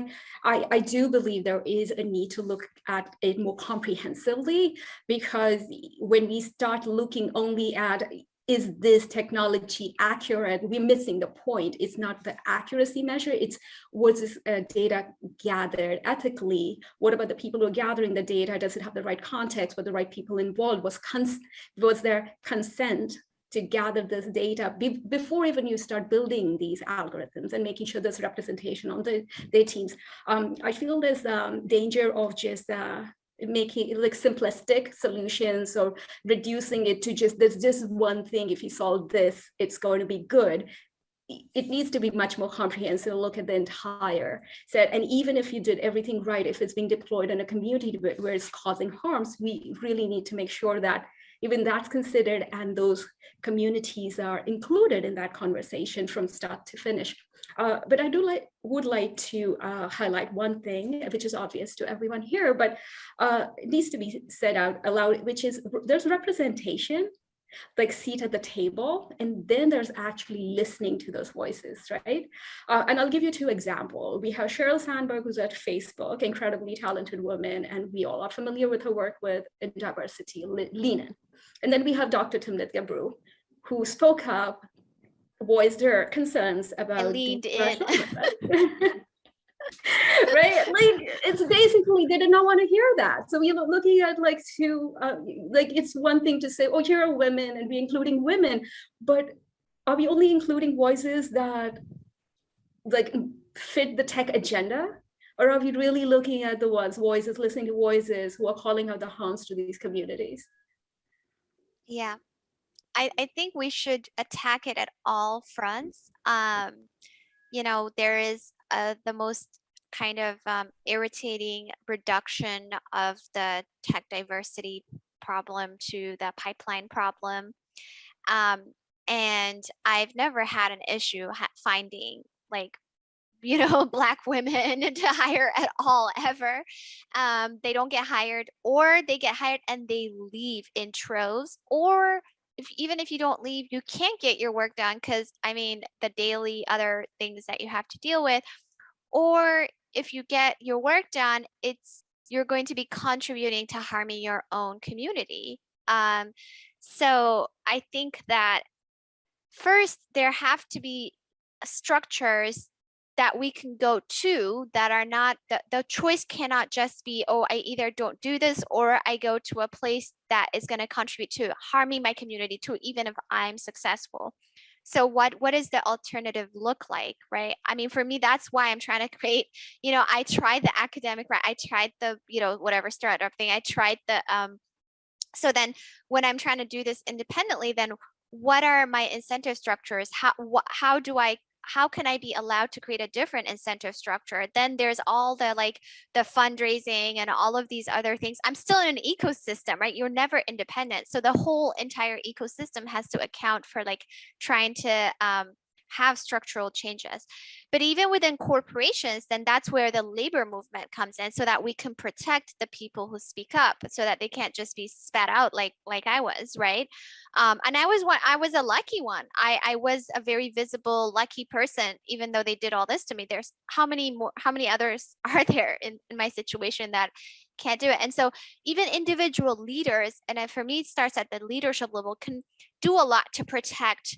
I do believe there is a need to look at it more comprehensively, because when we start looking only at, is this technology accurate? We're missing the point. It's not the accuracy measure. It's, was this data gathered ethically? What about the people who are gathering the data? Does it have the right context? Were the right people involved? Was there consent to gather this data before even you start building these algorithms and making sure there's representation on their teams? I feel there's danger of just making like simplistic solutions or reducing it to just, there's just one thing. If you solve this, it's going to be good. It needs to be much more comprehensive, look at the entire set. And even if you did everything right, if it's being deployed in a community where it's causing harms, we really need to make sure that even that's considered and those communities are included in that conversation from start to finish. But I would like to highlight one thing, which is obvious to everyone here, but it needs to be said out aloud, which is there's representation, like seat at the table, and then there's actually listening to those voices, right? And I'll give you two examples. We have Sheryl Sandberg, who's at Facebook, incredibly talented woman, and we all are familiar with her work with diversity, Lean In. And then we have Dr. Timnit Gebru, who spoke up, voiced her concerns about and leaned in. Right, like it's basically they did not want to hear that. So we're looking at like like it's one thing to say, oh, here are women and we're including women, but are we only including voices that like fit the tech agenda, or are we really looking at the voices, listening to voices who are calling out the harms to these communities? Yeah, I think we should attack it at all fronts. You know, there is the most kind of irritating reduction of the tech diversity problem to the pipeline problem. And I've never had an issue finding like, you know, Black women to hire at all ever. They don't get hired, or they get hired and they leave in troves, or even if you don't leave, you can't get your work done because, I mean, the daily other things that you have to deal with. Or if you get your work done, you're going to be contributing to harming your own community. So I think that first there have to be structures that we can go to that are not, the choice cannot just be, oh, I either don't do this or I go to a place that is going to contribute to harming my community too, even if I'm successful. So what does the alternative look like, right? I mean, for me, that's why I'm trying to create, you know, I tried the academic, right? I tried the, you know, whatever startup thing. I tried the, so then when I'm trying to do this independently, then what are my incentive structures? How can I be allowed to create a different incentive structure? Then there's all the like the fundraising and all of these other things. I'm still in an ecosystem, right? You're never independent. So the whole entire ecosystem has to account for like trying to have structural changes. But even within corporations, then that's where the labor movement comes in, so that we can protect the people who speak up, so that they can't just be spat out like I was, right? And I was a lucky one. I was a very visible, lucky person, even though they did all this to me. There's how many others are there in my situation that can't do it? And so even individual leaders, and for me, it starts at the leadership level, can do a lot to protect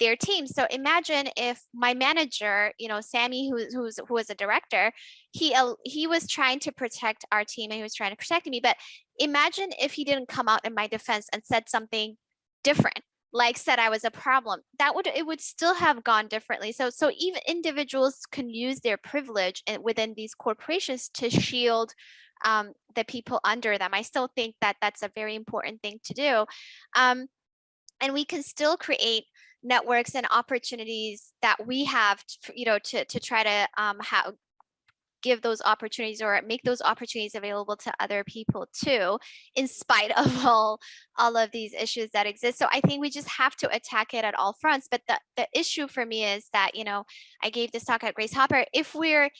their team. So imagine if my manager, Sammy, who was a director, he was trying to protect our team and he was trying to protect me. But imagine if he didn't come out in my defense and said something different, like said I was a problem. It would still have gone differently. So even individuals can use their privilege within these corporations to shield the people under them. I still think that that's a very important thing to do. And we can still create networks and opportunities that we have, to try to give those opportunities or make those opportunities available to other people too, in spite of all of these issues that exist. So I think we just have to attack it at all fronts. But the issue for me is that, I gave this talk at Grace Hopper, if we're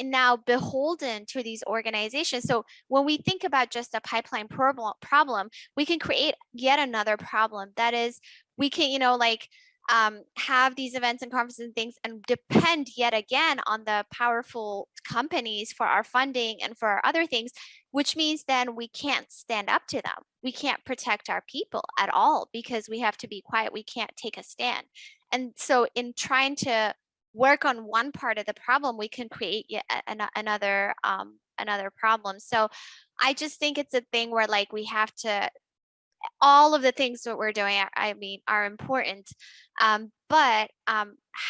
now beholden to these organizations. So when we think about just a pipeline problem, we can create yet another problem. That is, we can, have these events and conferences and things and depend yet again on the powerful companies for our funding and for our other things, which means then we can't stand up to them. We can't protect our people at all because we have to be quiet. We can't take a stand. And so in trying to work on one part of the problem, we can create yet another problem. So I just think it's a thing where we have to, all of the things that we're doing, are important, but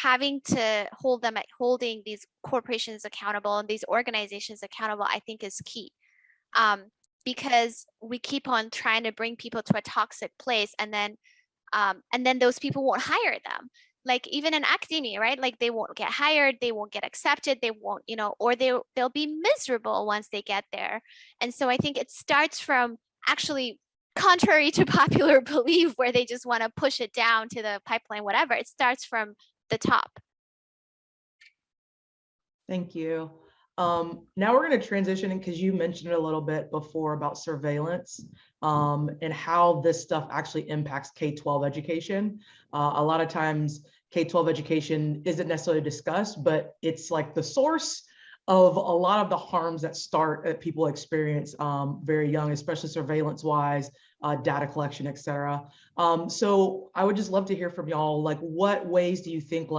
having to holding these corporations accountable and these organizations accountable, I think is key, because we keep on trying to bring people to a toxic place, and then those people won't hire them. Like even in academia, right? Like they won't get hired, they won't get accepted, they won't, or they'll be miserable once they get there. And so I think it starts from actually, contrary to popular belief, where they just want to push it down to the pipeline, whatever, it starts from the top. Thank you. Now we're going to transition, because you mentioned it a little bit before about surveillance and how this stuff actually impacts K-12 education. A lot of times K-12 education isn't necessarily discussed, but it's like the source of a lot of the harms that people experience very young, especially surveillance wise, data collection, et cetera. So I would just love to hear from y'all, what ways do you think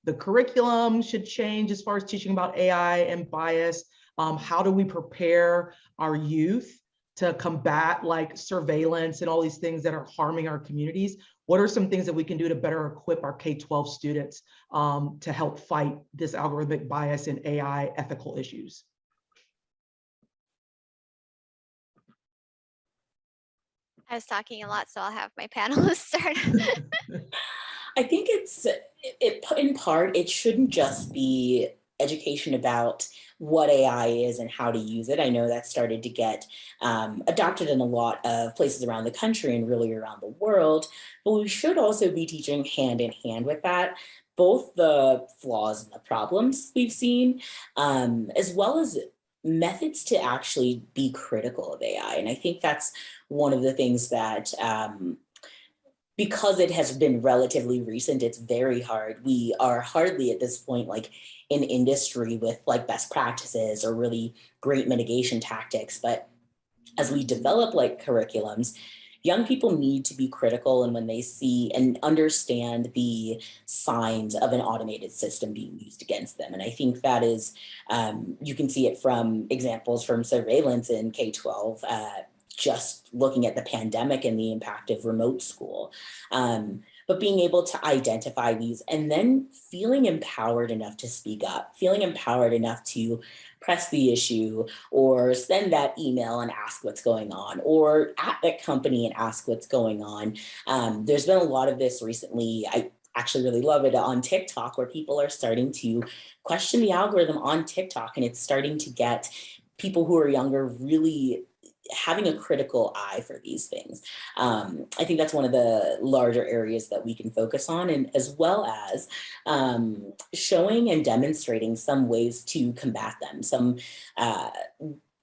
the curriculum should change as far as teaching about AI and bias? How do we prepare our youth to combat surveillance and all these things that are harming our communities? What are some things that we can do to better equip our K-12 students to help fight this algorithmic bias and AI ethical issues? I was talking a lot, so I'll have my panelists start. I think in part, it shouldn't just be education about what AI is and how to use it. I know that started to get adopted in a lot of places around the country and really around the world, but we should also be teaching hand in hand with that, both the flaws and the problems we've seen, as well as methods to actually be critical of AI. And I think that's one of the things that, because it has been relatively recent, it's very hard. We are hardly at this point in industry with best practices or really great mitigation tactics. But as we develop curriculums, young people need to be critical, and when they see and understand the signs of an automated system being used against them. And I think that is, you can see it from examples from surveillance in K-12, just looking at the pandemic and the impact of remote school. But being able to identify these and then feeling empowered enough to speak up, feeling empowered enough to press the issue or send that email and ask what's going on, or at that company and ask what's going on. There's been a lot of this recently. I actually really love it on TikTok, where people are starting to question the algorithm on TikTok, and it's starting to get people who are younger really having a critical eye for these things. I think that's one of the larger areas that we can focus on, and as well as showing and demonstrating some ways to combat them.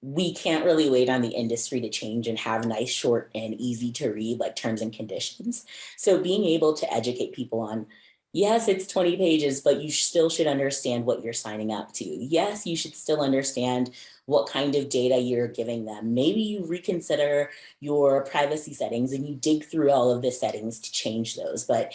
We can't really wait on the industry to change and have nice, short, and easy to read like terms and conditions. So being able to educate people on, yes, it's 20 pages, but you still should understand what you're signing up to. Yes, you should still understand what kind of data you're giving them. Maybe you reconsider your privacy settings and you dig through all of the settings to change those, but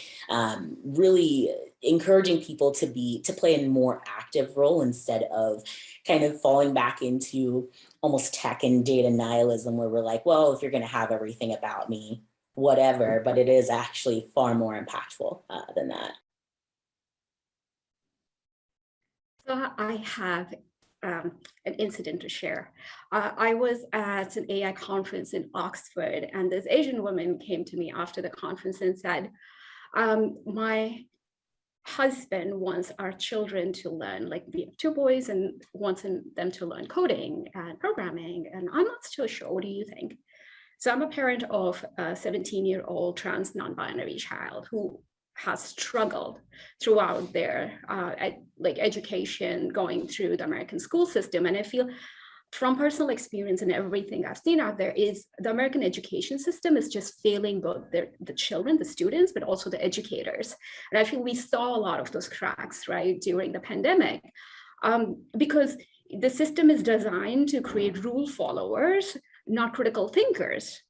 really encouraging people to play a more active role instead of kind of falling back into almost tech and data nihilism, where we're like, well, if you're going to have everything about me, whatever, but it is actually far more impactful than that. So I have an incident to share. I was at an AI conference in Oxford, and this Asian woman came to me after the conference and said, my husband wants our children to learn, like we have 2 boys and wants them to learn coding and programming, and I'm not so sure. What do you think? So I'm a parent of a 17-year-old trans non-binary child who has struggled throughout their education, going through the American school system. And I feel from personal experience and everything I've seen out there is the American education system is just failing both the children, the students, but also the educators. And I feel we saw a lot of those cracks, right, during the pandemic, because the system is designed to create rule followers, not critical thinkers.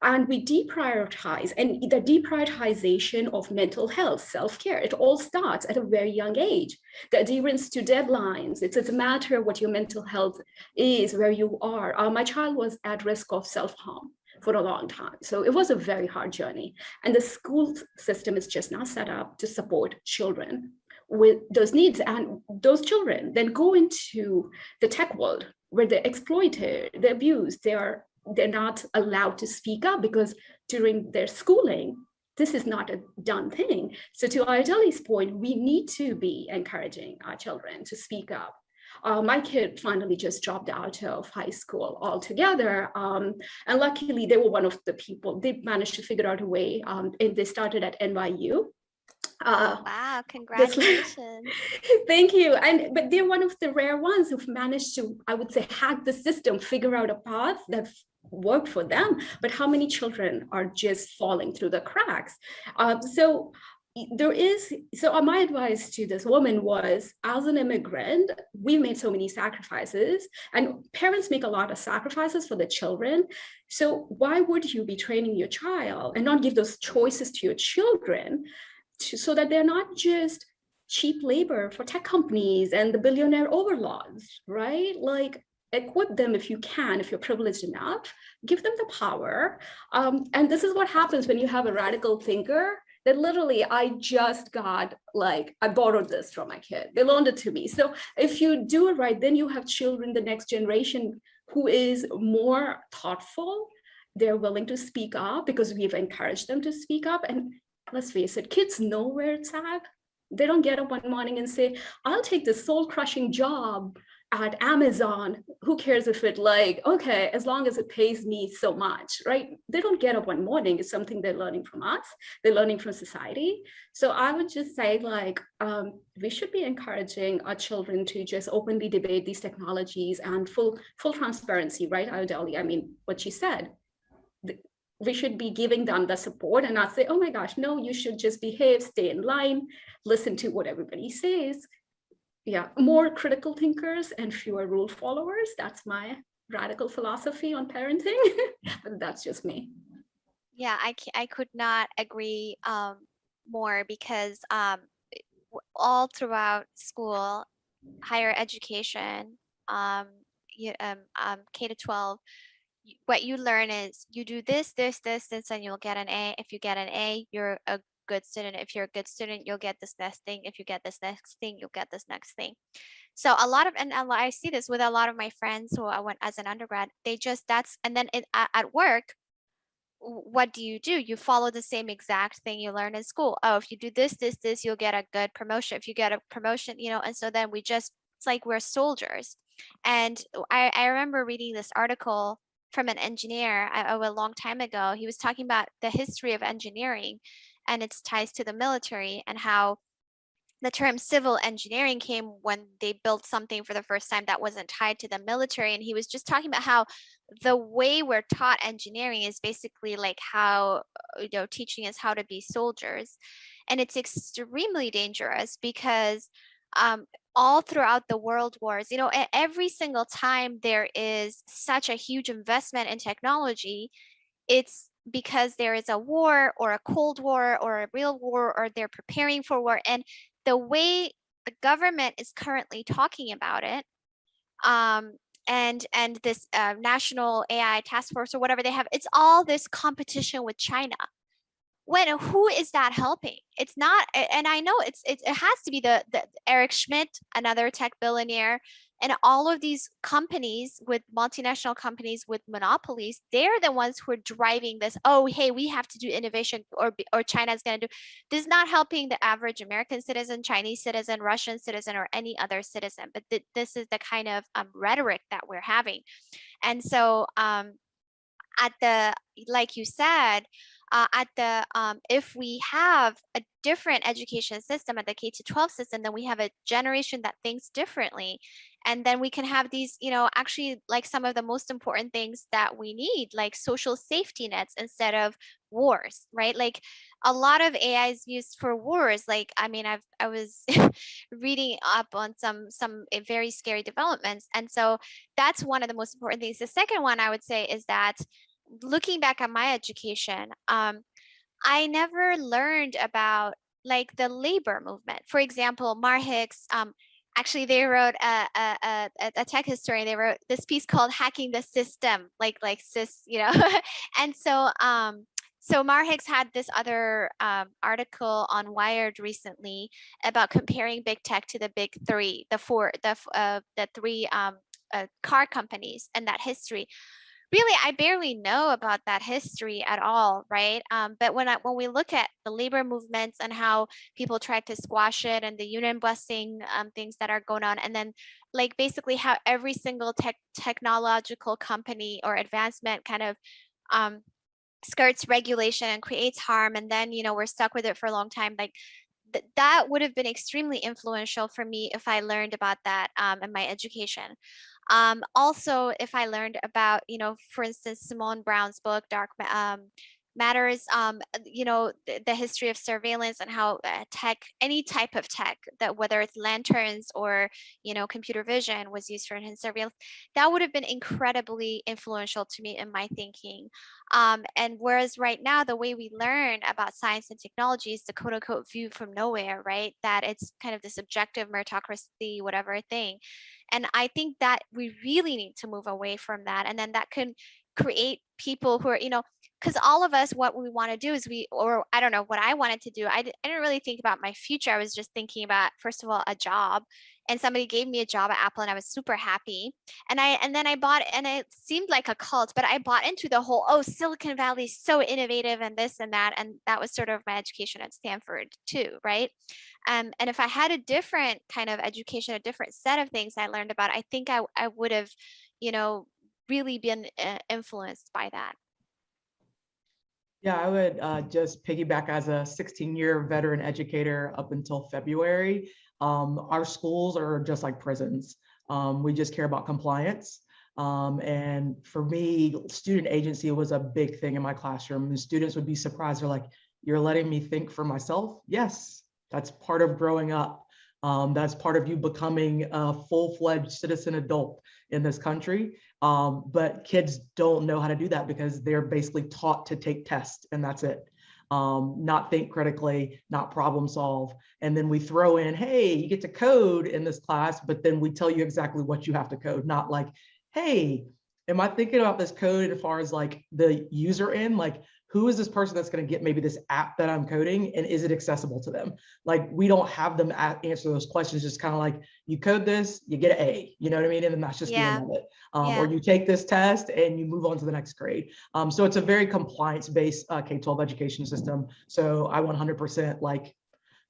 And we deprioritize, and the deprioritization of mental health, self-care, it all starts at a very young age. The adherence to deadlines, it doesn't matter what your mental health is, where you are. My child was at risk of self-harm for a long time. So it was a very hard journey. And the school system is just not set up to support children with those needs. And those children then go into the tech world where they're exploited, they're abused, they're not allowed to speak up because during their schooling, this is not a done thing. So to Ayodeli's point, we need to be encouraging our children to speak up. My kid finally just dropped out of high school altogether. And luckily they were one of the people, they managed to figure out a way, and they started at NYU. Wow, congratulations. Thank you. But they're one of the rare ones who've managed to, I would say, hack the system, figure out a path that worked for them. But how many children are just falling through the cracks? So my advice to this woman was, as an immigrant, we made so many sacrifices, and parents make a lot of sacrifices for the children. So why would you be training your child and not give those choices to your children so that they're not just cheap labor for tech companies and the billionaire overlords, right? Like, equip them if you can, if you're privileged enough, give them the power. And this is what happens when you have a radical thinker that literally, I just got, like, I borrowed this from my kid. They loaned it to me. So if you do it right, then you have children, the next generation, who is more thoughtful. They're willing to speak up because we've encouraged them to speak up. And let's face it, kids know where it's at. They don't get up one morning and say, I'll take this soul-crushing job at Amazon. Who cares if it, like, okay, as long as it pays me so much, right? They don't get up one morning. It's something they're learning from us. They're learning from society. So I would just say, like, we should be encouraging our children to just openly debate these technologies and full transparency, right, Ayodeli? I mean, what she said. We should be giving them the support and not say, oh my gosh, no, you should just behave, stay in line, listen to what everybody says. Yeah, more critical thinkers and fewer rule followers. That's my radical philosophy on parenting, but that's just me. Yeah, I could not agree more, because all throughout school, higher education, K to 12, what you learn is you do this, and you'll get an A. If you get an A, you're a good student. If you're a good student, you'll get this next thing. If you get this next thing, you'll get this next thing. So I see this with a lot of my friends who I went as an undergrad. They just, and then at work, what do? You follow the same exact thing you learn in school. Oh, if you do this, you'll get a good promotion. If you get a promotion, and so then it's like we're soldiers. And I remember reading this article from an engineer a long time ago. He was talking about the history of engineering and its ties to the military, and how the term civil engineering came when they built something for the first time that wasn't tied to the military. And he was just talking about how the way we're taught engineering is basically like how, teaching us how to be soldiers. And it's extremely dangerous because all throughout the world wars, every single time there is such a huge investment in technology, it's because there is a war or a cold war or a real war, or they're preparing for war. And the way the government is currently talking about it, and this national AI task force or whatever they have, it's all this competition with China. Who is that helping? It's not, and I know it has to be the Eric Schmidt, another tech billionaire, and all of these companies with multinational companies with monopolies. They're the ones who are driving this. Oh, hey, we have to do innovation, or China's going to do. This is not helping the average American citizen, Chinese citizen, Russian citizen, or any other citizen. But this is the kind of rhetoric that we're having, and so at the, like you said, if we have a different education system at the K-12 system, then we have a generation that thinks differently. And then we can have these, actually, like some of the most important things that we need, like social safety nets instead of wars, right? Like a lot of AI is used for wars. Like, I mean, I was reading up on some very scary developments. And so that's one of the most important things. The second one I would say is that, looking back at my education, I never learned about like the labor movement. For example, Hicks, actually they wrote a tech historian. They wrote this piece called "Hacking the System," like sys, and so so Hicks had this other article on Wired recently about comparing big tech to the big three, the three car companies, and that history. Really, I barely know about that history at all, right? But when we look at the labor movements and how people tried to squash it, and the union busting things that are going on, and then like basically how every single technological company or advancement kind of skirts regulation and creates harm, and then we're stuck with it for a long time, like that would have been extremely influential for me if I learned about that in my education. Also, if I learned about, for instance, Simone Brown's book, Dark Matters, the history of surveillance, and how any type of tech, that whether it's lanterns or, computer vision, was used for enhanced surveillance, that would have been incredibly influential to me in my thinking. And whereas right now, the way we learn about science and technology is the quote unquote view from nowhere, right? That it's kind of this objective meritocracy, whatever thing. And I think that we really need to move away from that. And then that can create people who are, because all of us, what we want to do is or I don't know what I wanted to do. I didn't really think about my future. I was just thinking about, first of all, a job. And somebody gave me a job at Apple, and I was super happy. And then I bought, and it seemed like a cult, but I bought into the whole, Silicon Valley is so innovative and this and that. And that was sort of my education at Stanford too, right? And if I had a different kind of education, a different set of things I learned about, I think I would have, really been influenced by that. Yeah, I would just piggyback as a 16-year veteran educator up until February. Our schools are just like prisons. We just care about compliance. And for me, student agency was a big thing in my classroom. The students would be surprised. They're like, "You're letting me think for myself?" Yes, that's part of growing up. That's part of you becoming a full-fledged citizen adult in this country. But kids don't know how to do that because they're basically taught to take tests, and that's it. Not think critically, not problem solve. And then we throw in, hey, you get to code in this class, but then we tell you exactly what you have to code, not like, hey, am I thinking about this code as far as like the user end? Like, who is this person that's going to get maybe this app that I'm coding, and is it accessible to them? Like, we don't have them answer those questions. Just kind of like, you code this, you get an A, you know what I mean? And then that's just the end of it. Or you take this test and you move on to the next grade. So it's a very compliance-based K-12 education system. So I 100% like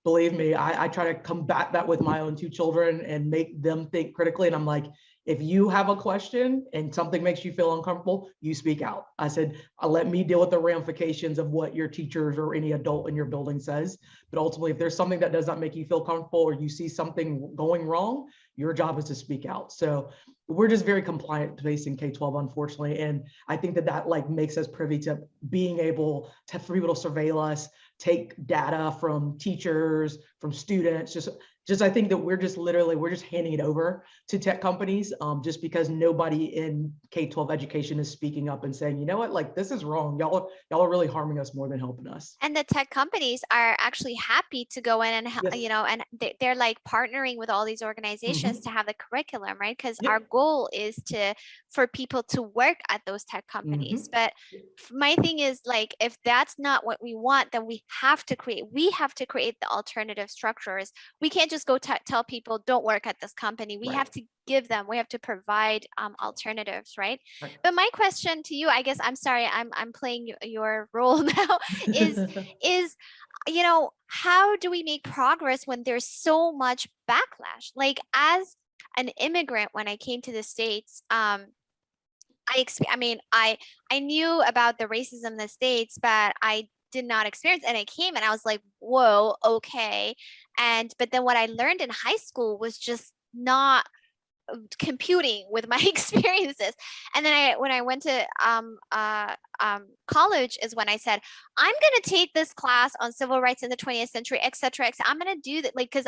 believe me, I try to combat that with my own two children and make them think critically. And I'm like, if you have a question and something makes you feel uncomfortable, you speak out. I said, let me deal with the ramifications of what your teachers or any adult in your building says. But ultimately, if there's something that does not make you feel comfortable or you see something going wrong, your job is to speak out. So we're just very compliant based in K-12, unfortunately. And I think that that like makes us privy to being able to, for people to surveil us, take data from teachers, from students, just I think that we're just handing it over to tech companies just because nobody in K-12 education is speaking up and saying, you know what, like this is wrong. Y'all are really harming us more than helping us. And the tech companies are actually happy to go in and, Yes. you know, and they're like partnering with all these organizations Mhm. to have the curriculum, right? Because Yep. our goal is for people to work at those tech companies. But my thing is like, if that's not what we want, then we have to create the alternative structures. We can't just go tell people don't work at this company. We Right. have to provide alternatives, right? Right. But my question to you, I guess, I'm sorry, I'm playing your role now, is you know, how do we make progress when there's so much backlash? Like, as an immigrant, when I came to the States, I knew about the racism in the States, but I did not experience, and I came and I was like, whoa, okay. But then what I learned in high school was just not computing with my experiences. And then when I went to college is when I said, I'm going to take this class on civil rights in the 20th century, etc. I'm going to do that, like, because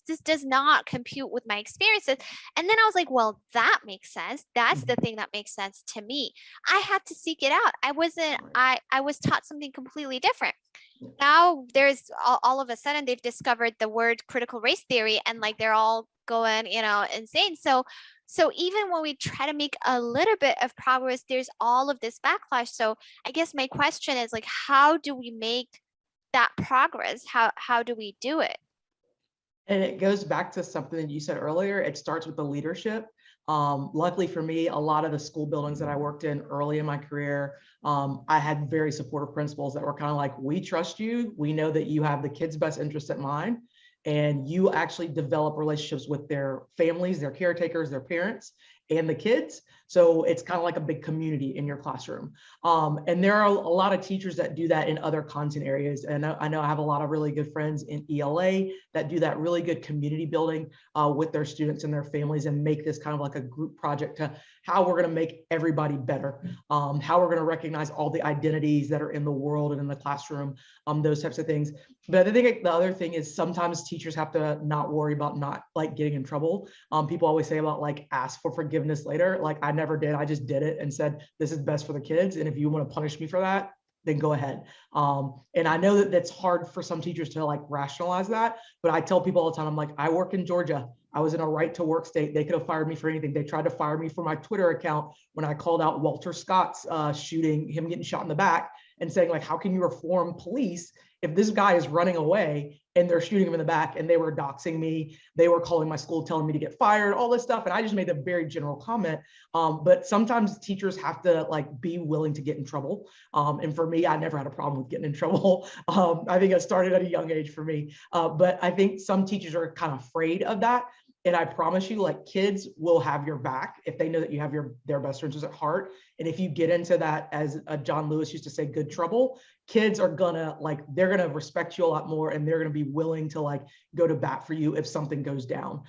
this does not compute with my experiences. And then I was like, well, that makes sense. That's the thing that makes sense to me. I had to seek it out. I was taught something completely different. Now there's all of a sudden they've discovered the word critical race theory, and like they're all going, you know, insane. So even when we try to make a little bit of progress, there's all of this backlash. So I guess my question is like, how do we make that progress? How do we do it? And it goes back to something that you said earlier. It starts with the leadership. Luckily for me, a lot of the school buildings that I worked in early in my career, I had very supportive principals that were kind of like, we trust you. We know that you have the kids' best interest at mind, and you actually develop relationships with their families, their caretakers, their parents, and the kids. So it's kind of like a big community in your classroom. And there are a lot of teachers that do that in other content areas. And I know I have a lot of really good friends in ELA that do that really good community building with their students and their families, and make this kind of like a group project to how we're going to make everybody better, how we're going to recognize all the identities that are in the world and in the classroom, those types of things. But I think the other thing is sometimes teachers have to not worry about not like getting in trouble. People always say about like ask for forgiveness later. Like I never did. I just did it and said, this is best for the kids. And if you want to punish me for that, then go ahead. And I know that that's hard for some teachers to like rationalize that, but I tell people all the time, I'm like, I work in Georgia. I was in a right to work state. They could have fired me for anything. They tried to fire me for my Twitter account when I called out Walter Scott's shooting, him getting shot in the back, and saying like, how can you reform police if this guy is running away and they're shooting him in the back? And they were doxing me. They were calling my school, telling me to get fired, all this stuff. And I just made a very general comment. But sometimes teachers have to like be willing to get in trouble. And for me, I never had a problem with getting in trouble. I think it started at a young age for me. But I think some teachers are kind of afraid of that. And I promise you, like, kids will have your back if they know that you have their best interests at heart. And if you get into that, as John Lewis used to say, good trouble, kids are gonna they're gonna respect you a lot more, and they're gonna be willing to like go to bat for you if something goes down.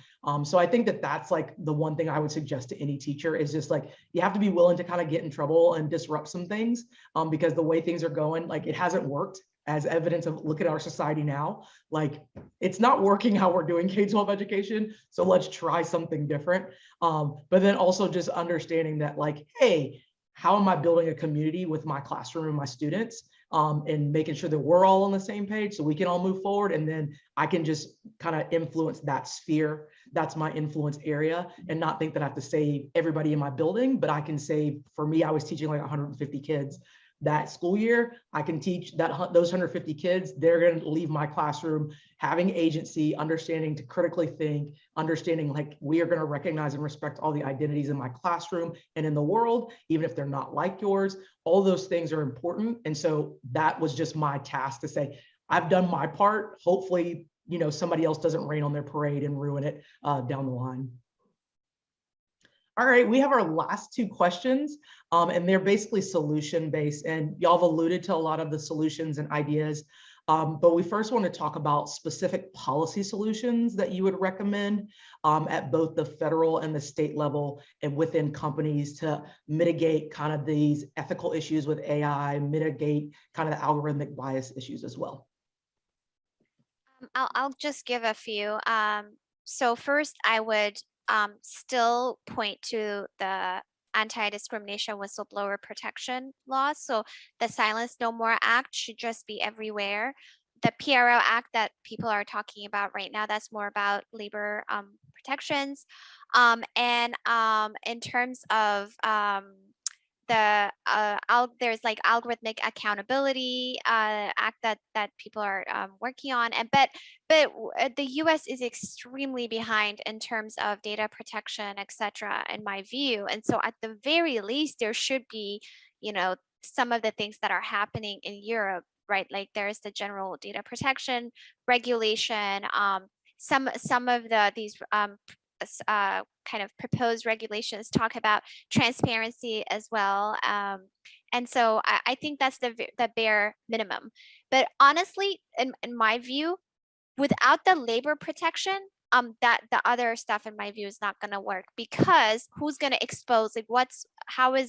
So I think that that's like the one thing I would suggest to any teacher is just like, you have to be willing to kind of get in trouble and disrupt some things, because the way things are going, like it hasn't worked. As evidence of, look at our society now, like it's not working how we're doing K-12 education. So let's try something different. But then also just understanding that like, hey, how am I building a community with my classroom and my students, and making sure that we're all on the same page so we can all move forward. And then I can just kind of influence that sphere. That's my influence area, and not think that I have to save everybody in my building, but I can save, for me, I was teaching like 150 kids that school year. I can teach those 150 kids, they're going to leave my classroom having agency, understanding to critically think, understanding like we are going to recognize and respect all the identities in my classroom and in the world, even if they're not like yours. All those things are important. And so that was just my task to say, I've done my part. Hopefully somebody else doesn't rain on their parade and ruin it down the line. All right, we have our last two questions, and they're basically solution-based, and y'all have alluded to a lot of the solutions and ideas, but we first want to talk about specific policy solutions that you would recommend at both the federal and the state level and within companies to mitigate kind of these ethical issues with AI, mitigate kind of the algorithmic bias issues as well. I'll just give a few. So first, I would still point to the Anti-Discrimination Whistleblower Protection Law. So the Silence No More Act should just be everywhere. The PRO Act that people are talking about right now, that's more about labor protections. And in terms of there's like Algorithmic Accountability Act that people are working on, and but the U.S. is extremely behind in terms of data protection, etc. in my view, and so at the very least there should be, some of the things that are happening in Europe, right? Like there's the general data protection regulation, some of these kind of proposed regulations talk about transparency as well. And so I think that's the bare minimum. But honestly, in my view, without the labor protection, that the other stuff in my view is not going to work, because who's going to expose, like how are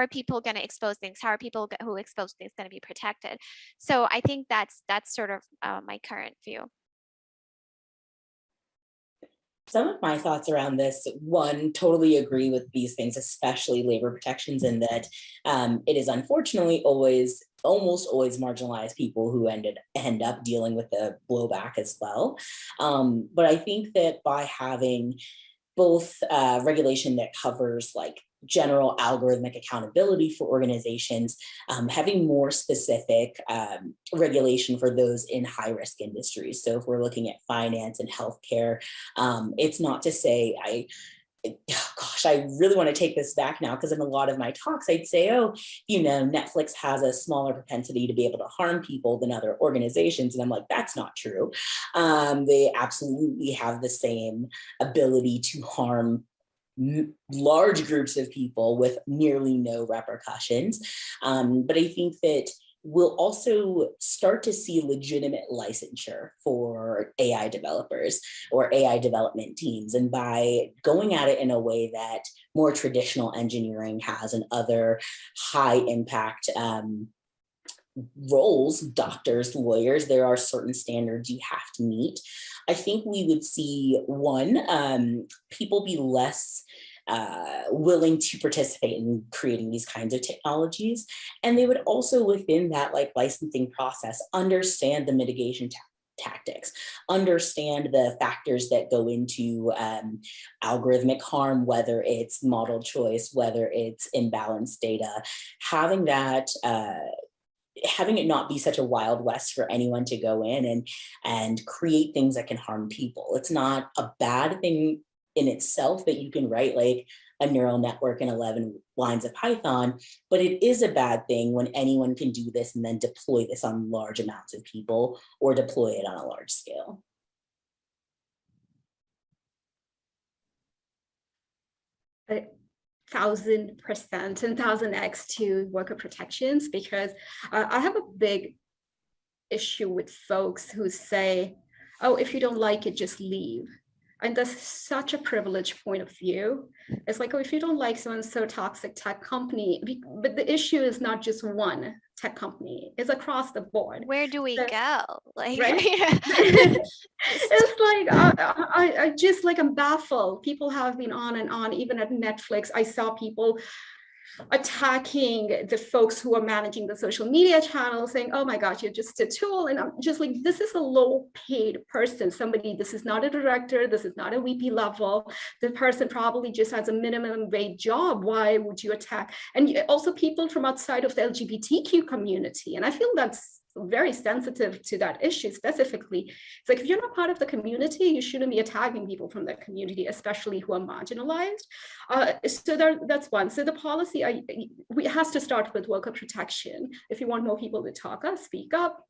people going to expose things? How are people who expose things going to be protected? So I think that's sort of my current view. Some of my thoughts around this, one, totally agree with these things, especially labor protections, in that it is unfortunately almost always marginalized people who end up dealing with the blowback as well. But I think that by having both regulation that covers like general algorithmic accountability for organizations, having more specific regulation for those in high-risk industries. So if we're looking at finance and healthcare, it's not to say I really want to take this back now, because in a lot of my talks, I'd say, Netflix has a smaller propensity to be able to harm people than other organizations. And I'm like, that's not true. They absolutely have the same ability to harm large groups of people with nearly no repercussions. But I think that we'll also start to see legitimate licensure for AI developers or AI development teams. And by going at it in a way that more traditional engineering has and other high impact roles, doctors, lawyers, there are certain standards you have to meet. I think we would see people be less willing to participate in creating these kinds of technologies. And they would also, within that licensing process, understand the mitigation tactics, understand the factors that go into algorithmic harm, whether it's model choice, whether it's imbalanced data, having it not be such a wild west for anyone to go in and create things that can harm people. It's not a bad thing in itself that you can write like a neural network in 11 lines of Python, but it is a bad thing when anyone can do this and then deploy this on large amounts of people or deploy it on a large scale. A 1000% and 1000x to worker protections, because I have a big issue with folks who say, oh, if you don't like it, just leave. And that's such a privileged point of view. It's like, oh, if you don't like so toxic tech company, but the issue is not just one tech company, it's across the board. Where do we go? Like, right? It's like, I'm baffled. People have been on and on, even at Netflix. I saw people attacking the folks who are managing the social media channel, saying, oh my gosh, you're just a tool. And I'm just like, this is a low paid person. This is not a director. This is not a VP level. The person probably just has a minimum wage job. Why would you attack? And also people from outside of the LGBTQ community. And I feel that's very sensitive to that issue specifically. It's like, if you're not part of the community, you shouldn't be attacking people from the community, especially who are marginalized. So that's one. So the policy has to start with worker protection. If you want more people to speak up,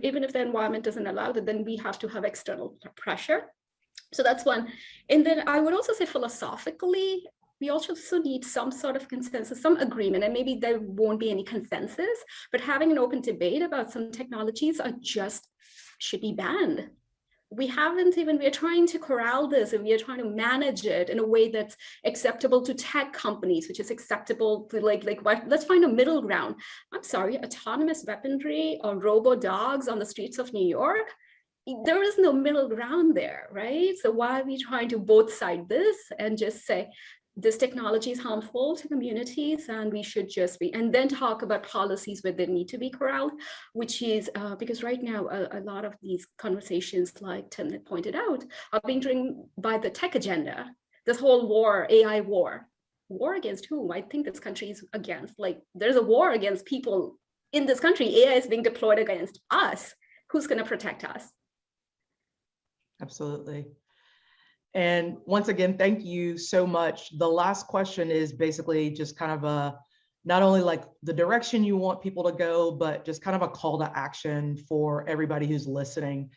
Even if the environment doesn't allow that, then we have to have external pressure. So that's one. And then I would also say philosophically, we also need some sort of consensus, some agreement, and maybe there won't be any consensus, but having an open debate about some technologies should be banned. We are trying to corral this, and we are trying to manage it in a way that's acceptable to tech companies, which is acceptable to let's find a middle ground. I'm sorry, autonomous weaponry or robo dogs on the streets of New York, there is no middle ground there, right? So why are we trying to both side this and just say, this technology is harmful to communities and we should just be, and then talk about policies where they need to be corralled, which is because right now a lot of these conversations, like Tim had pointed out, are being driven by the tech agenda. This whole war, AI war against whom? I think this country is against, there's a war against people in this country. AI is being deployed against us. Who's going to protect us? Absolutely. And once again, thank you so much. The last question is basically just kind of not only like the direction you want people to go, but just kind of a call to action for everybody who's listening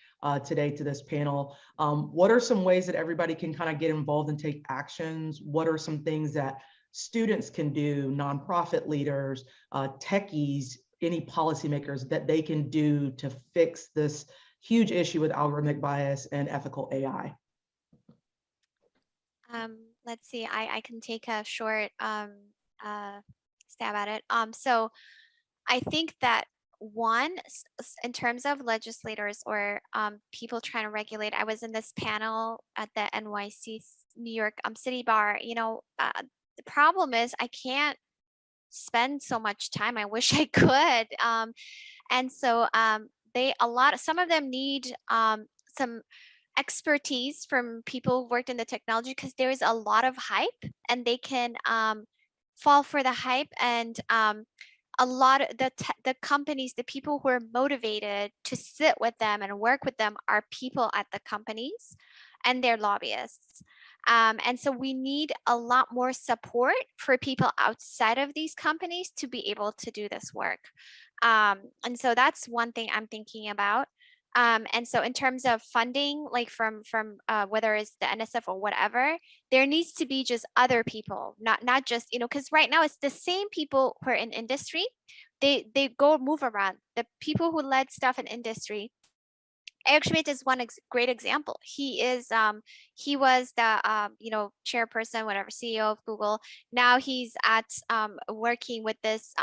today to this panel. What are some ways that everybody can kind of get involved and take actions? What are some things that students can do, nonprofit leaders, techies, any policymakers that they can do to fix this huge issue with algorithmic bias and ethical AI? Let's see, I can take a short stab at it. So I think that one, in terms of legislators or people trying to regulate, I was in this panel at the NYC New York City Bar. The problem is I can't spend so much time. I wish I could. And so some of them need some expertise from people who worked in the technology, because there is a lot of hype and they can fall for the hype, and a lot of the companies, the people who are motivated to sit with them and work with them are people at the companies and their lobbyists. And so we need a lot more support for people outside of these companies to be able to do this work. And so that's one thing I'm thinking about. And so in terms of funding, like from whether it's the NSF or whatever, there needs to be just other people, not just, because right now it's the same people who are in industry. They go move around. The people who led stuff in industry, Eric is one great example. He was the chairperson, whatever, CEO of Google. Now he's at working with this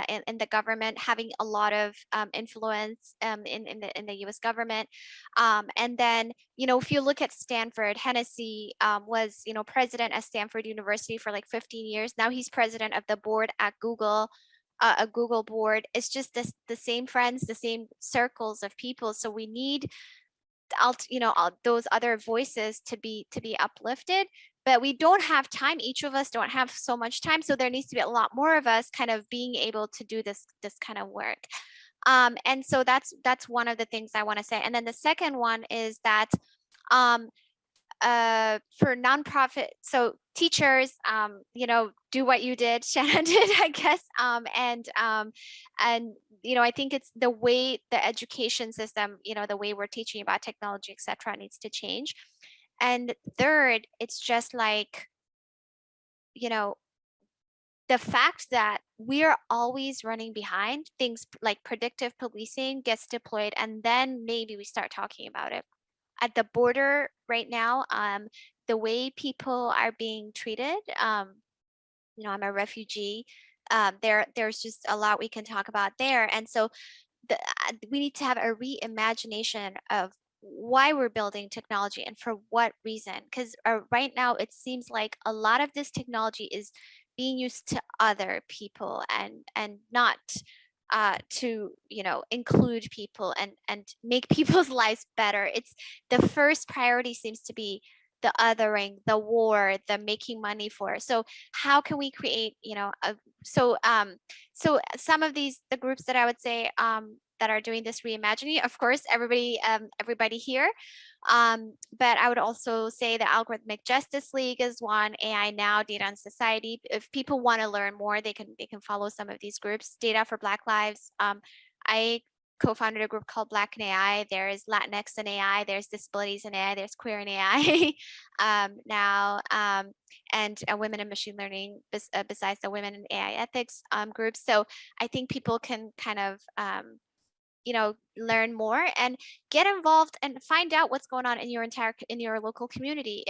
in the government, having a lot of influence in the U.S. government. And then if you look at Stanford, Hennessy was president at Stanford University for like 15 years. Now he's president of the board at Google. A Google board. It's just the same friends, the same circles of people. So we need those other voices to be uplifted, but we don't have time. Each of us don't have so much time. So there needs to be a lot more of us kind of being able to do this kind of work. And so that's one of the things I want to say. And then the second one is that for nonprofit, so teachers, do what you did, Shannon did, I guess. And I think it's the way the education system, the way we're teaching about technology, et cetera, needs to change. And third, it's just like, the fact that we are always running behind things, like predictive policing gets deployed, and then maybe we start talking about it. At the border right now, the way people are being treated, I'm a refugee. There's just a lot we can talk about there. And so we need to have a reimagination of why we're building technology and for what reason. Because right now it seems like a lot of this technology is being used to other people and not to include people and make people's lives better. It's the first priority seems to be the othering, the war, the making money for. So how can we create so some of the groups that I would say that are doing this reimagining, of course, everybody here, but I would also say the Algorithmic Justice League is one, AI Now, Data and Society. If people want to learn more, they can follow some of these groups. Data for Black Lives. I co-founded a group called Black in AI. There's Latinx in AI, there's disabilities in AI, there's queer in AI now, and women in machine learning besides the women in AI ethics groups. So I think people can kind of learn more and get involved and find out what's going on in your local community.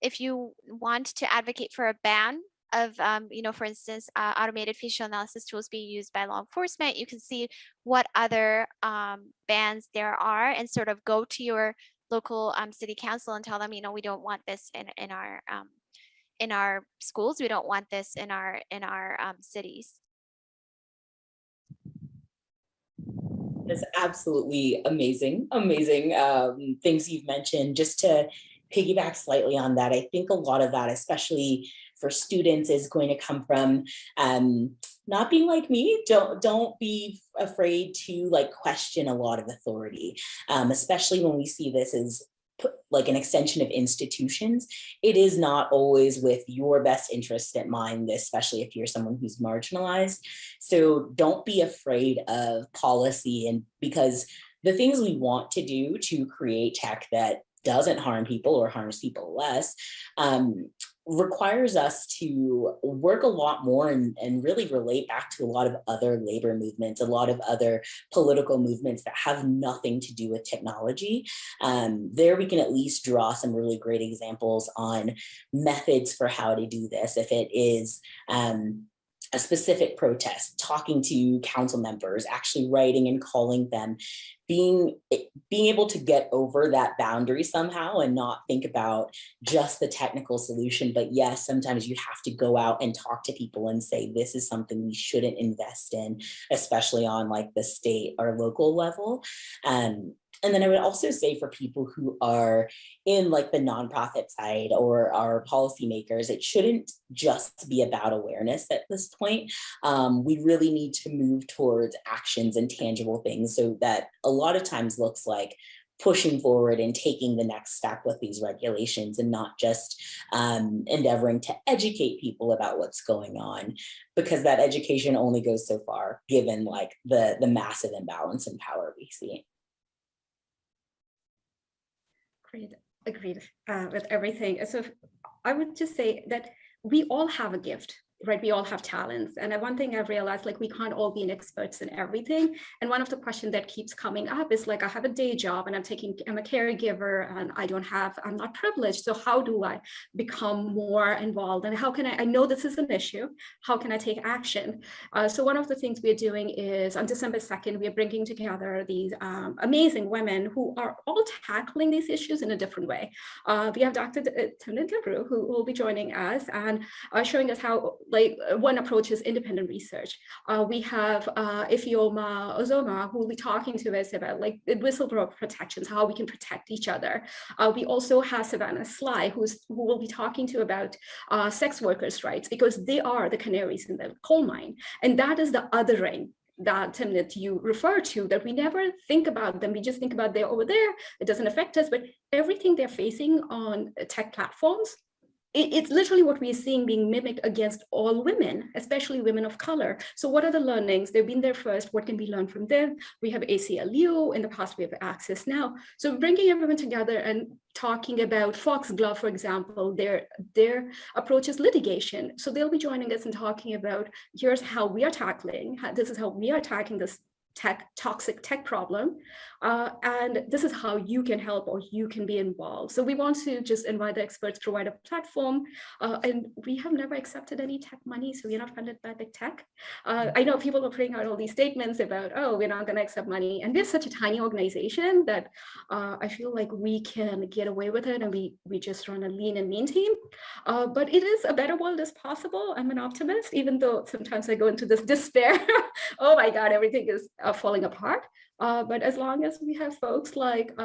If you want to advocate for a ban of, for instance, automated facial analysis tools being used by law enforcement, you can see what other bans there are and sort of go to your local city council and tell them, we don't want this in our schools. We don't want this in our cities. That's absolutely amazing things you've mentioned. Just to piggyback slightly on that, I think a lot of that, especially for students, is going to come from not being like me. Don't be afraid to question a lot of authority, especially when we see this as like an extension of institutions. It is not always with your best interest in mind, especially if you're someone who's marginalized. So don't be afraid of policy, and because the things we want to do to create tech that doesn't harm people or harms people less requires us to work a lot more and really relate back to a lot of other labor movements, a lot of other political movements that have nothing to do with technology. There we can at least draw some really great examples on methods for how to do this. If it is a specific protest, talking to council members, actually writing and calling them, being able to get over that boundary somehow and not think about just the technical solution. But yes, sometimes you have to go out and talk to people and say, this is something we shouldn't invest in, especially on the state or local level. And then I would also say for people who are in the nonprofit side or are policymakers, it shouldn't just be about awareness at this point. We really need to move towards actions and tangible things, so that a lot of times looks like pushing forward and taking the next step with these regulations, and not just endeavoring to educate people about what's going on, because that education only goes so far given the massive imbalance in power we see. Agreed with everything. So I would just say that we all have a gift, right? We all have talents. And one thing I've realized, we can't all be experts in everything. And one of the questions that keeps coming up is I have a day job and I'm a caregiver and I'm not privileged. So how do I become more involved? And how can I know this is an issue? How can I take action? So one of the things we're doing is on December 2nd, we're bringing together these amazing women who are all tackling these issues in a different way. We have Dr. Timnit Gabru, who will be joining us and showing us how one approach is independent research. We have Ifeoma Ozoma, who will be talking to us about whistleblower protections, how we can protect each other. We also have Savannah Sly, who will be talking to about sex workers' rights, because they are the canaries in the coal mine. And that is the othering that Timnit you refer to, that we never think about them. We just think about they're over there, it doesn't affect us, but everything they're facing on tech platforms, it's literally what we're seeing being mimicked against all women, especially women of color. So what are the learnings? They've been there first. What can we learn from them? We have ACLU. In the past, we have Access Now. So bringing everyone together and talking about Foxglove, for example, their approach is litigation. So they'll be joining us and talking about, here's how we are tackling, this is how we are attacking this toxic tech problem, and this is how you can help or you can be involved. So we want to just invite the experts, provide a platform, and we have never accepted any tech money, so we're not funded by big tech. I know people are putting out all these statements about, oh, we're not going to accept money, and we're such a tiny organization that I feel like we can get away with it, and we just run a lean and mean team. But it is a better world is possible. I'm an optimist, even though sometimes I go into this despair. Oh my God, everything is falling apart. But as long as we have folks like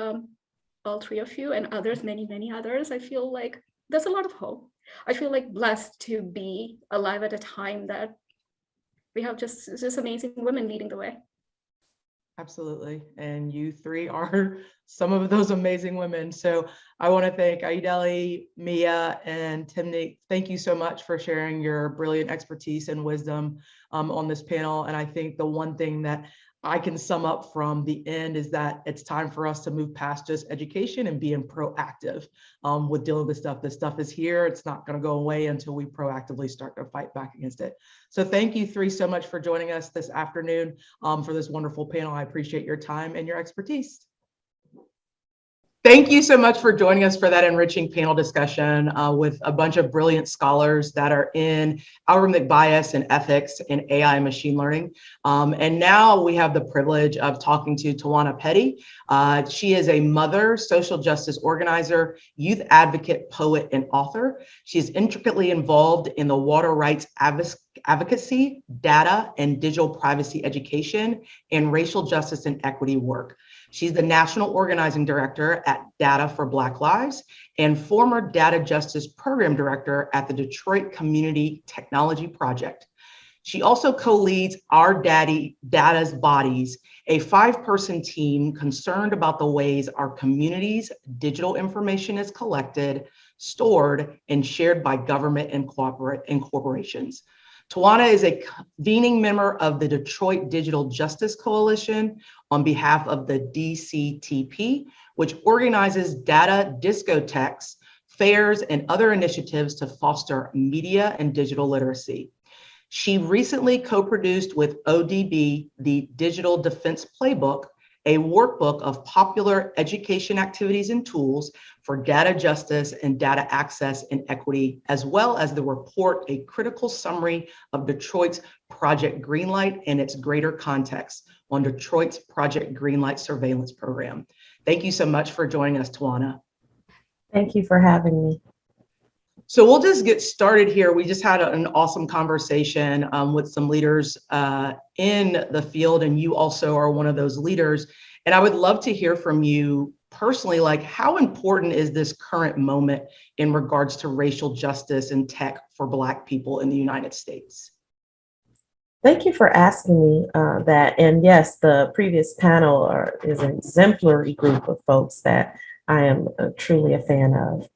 all three of you and others, many others, I feel like there's a lot of hope. I feel blessed to be alive at a time that we have just amazing women leading the way. Absolutely. And you three are some of those amazing women. So I want to thank Aideli, Mia, and Timnit. Thank you so much for sharing your brilliant expertise and wisdom on this panel. And I think the one thing that I can sum up from the end is that it's time for us to move past just education and being proactive with dealing with stuff. This stuff is here. It's not going to go away until we proactively start to fight back against it. So thank you three so much for joining us this afternoon for this wonderful panel. I appreciate your time and your expertise. Thank you so much for joining us for that enriching panel discussion with a bunch of brilliant scholars that are in algorithmic bias and ethics and AI and machine learning. And now we have the privilege of talking to Tawana Petty. She is a mother, social justice organizer, youth advocate, poet, and author. She is intricately involved in the water rights advocacy, data, and digital privacy education, and racial justice and equity work. She's the National Organizing Director at Data for Black Lives and former Data Justice Program Director at the Detroit Community Technology Project. She also co-leads Our Data's Bodies, a 5-person team concerned about the ways our community's digital information is collected, stored, and shared by government and corporations. Tawana is a convening member of the Detroit Digital Justice Coalition on behalf of the DCTP, which organizes data discotheques, fairs, and other initiatives to foster media and digital literacy. She recently co-produced with ODB the Digital Defense Playbook, a workbook of popular education activities and tools for data justice and data access and equity, as well as the report, A Critical Summary of Detroit's Project Greenlight and its greater context on Detroit's Project Greenlight surveillance program. Thank you so much for joining us, Tawana. Thank you for having me. So we'll just get started here. We just had an awesome conversation with some leaders in the field, and you also are one of those leaders. And I would love to hear from you personally, like how important is this current moment in regards to racial justice and tech for Black people in the United States? Thank you for asking me that. And yes, the previous panel is an exemplary group of folks that I am truly a fan of.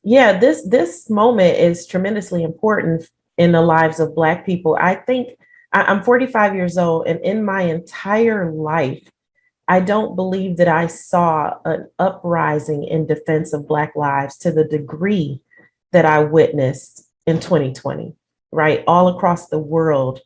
Yeah, this moment is tremendously important in the lives of Black people. I think I'm 45 years old, and in my entire life, I don't believe that I saw an uprising in defense of Black lives to the degree that I witnessed in 2020, right? All across the world,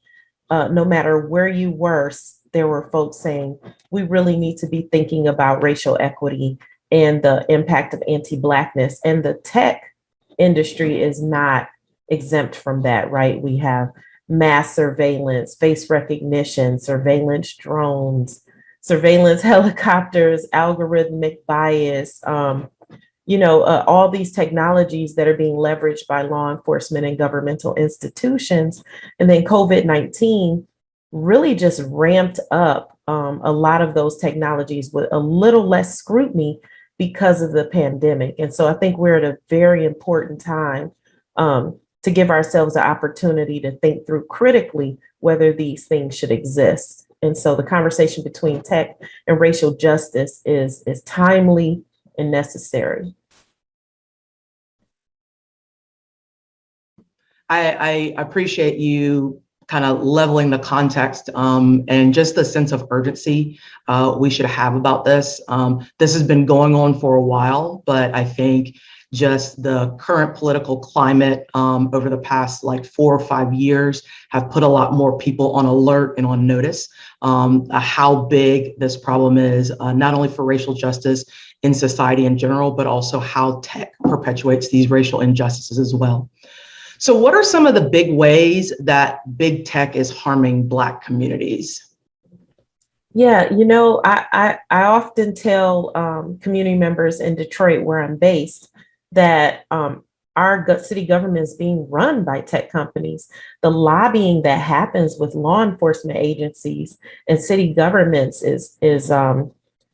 no matter where you were, there were folks saying, we really need to be thinking about racial equity and the impact of anti-Blackness. And the tech industry is not exempt from that, right? We have mass surveillance, face recognition, surveillance drones, surveillance helicopters, algorithmic bias, all these technologies that are being leveraged by law enforcement and governmental institutions. And then COVID-19 really just ramped up a lot of those technologies with a little less scrutiny because of the pandemic. And so I think we're at a very important time to give ourselves the opportunity to think through critically whether these things should exist. And so the conversation between tech and racial justice is timely and necessary. I appreciate you kind of leveling the context and just the sense of urgency we should have about this. This has been going on for a while, but I think just the current political climate over the past like 4 or 5 years have put a lot more people on alert and on notice how big this problem is, not only for racial justice in society in general, but also how tech perpetuates these racial injustices as well. So what are some of the big ways that big tech is harming Black communities? Yeah, I often tell community members in Detroit, where I'm based, that our city government is being run by tech companies. The lobbying that happens with law enforcement agencies and city governments is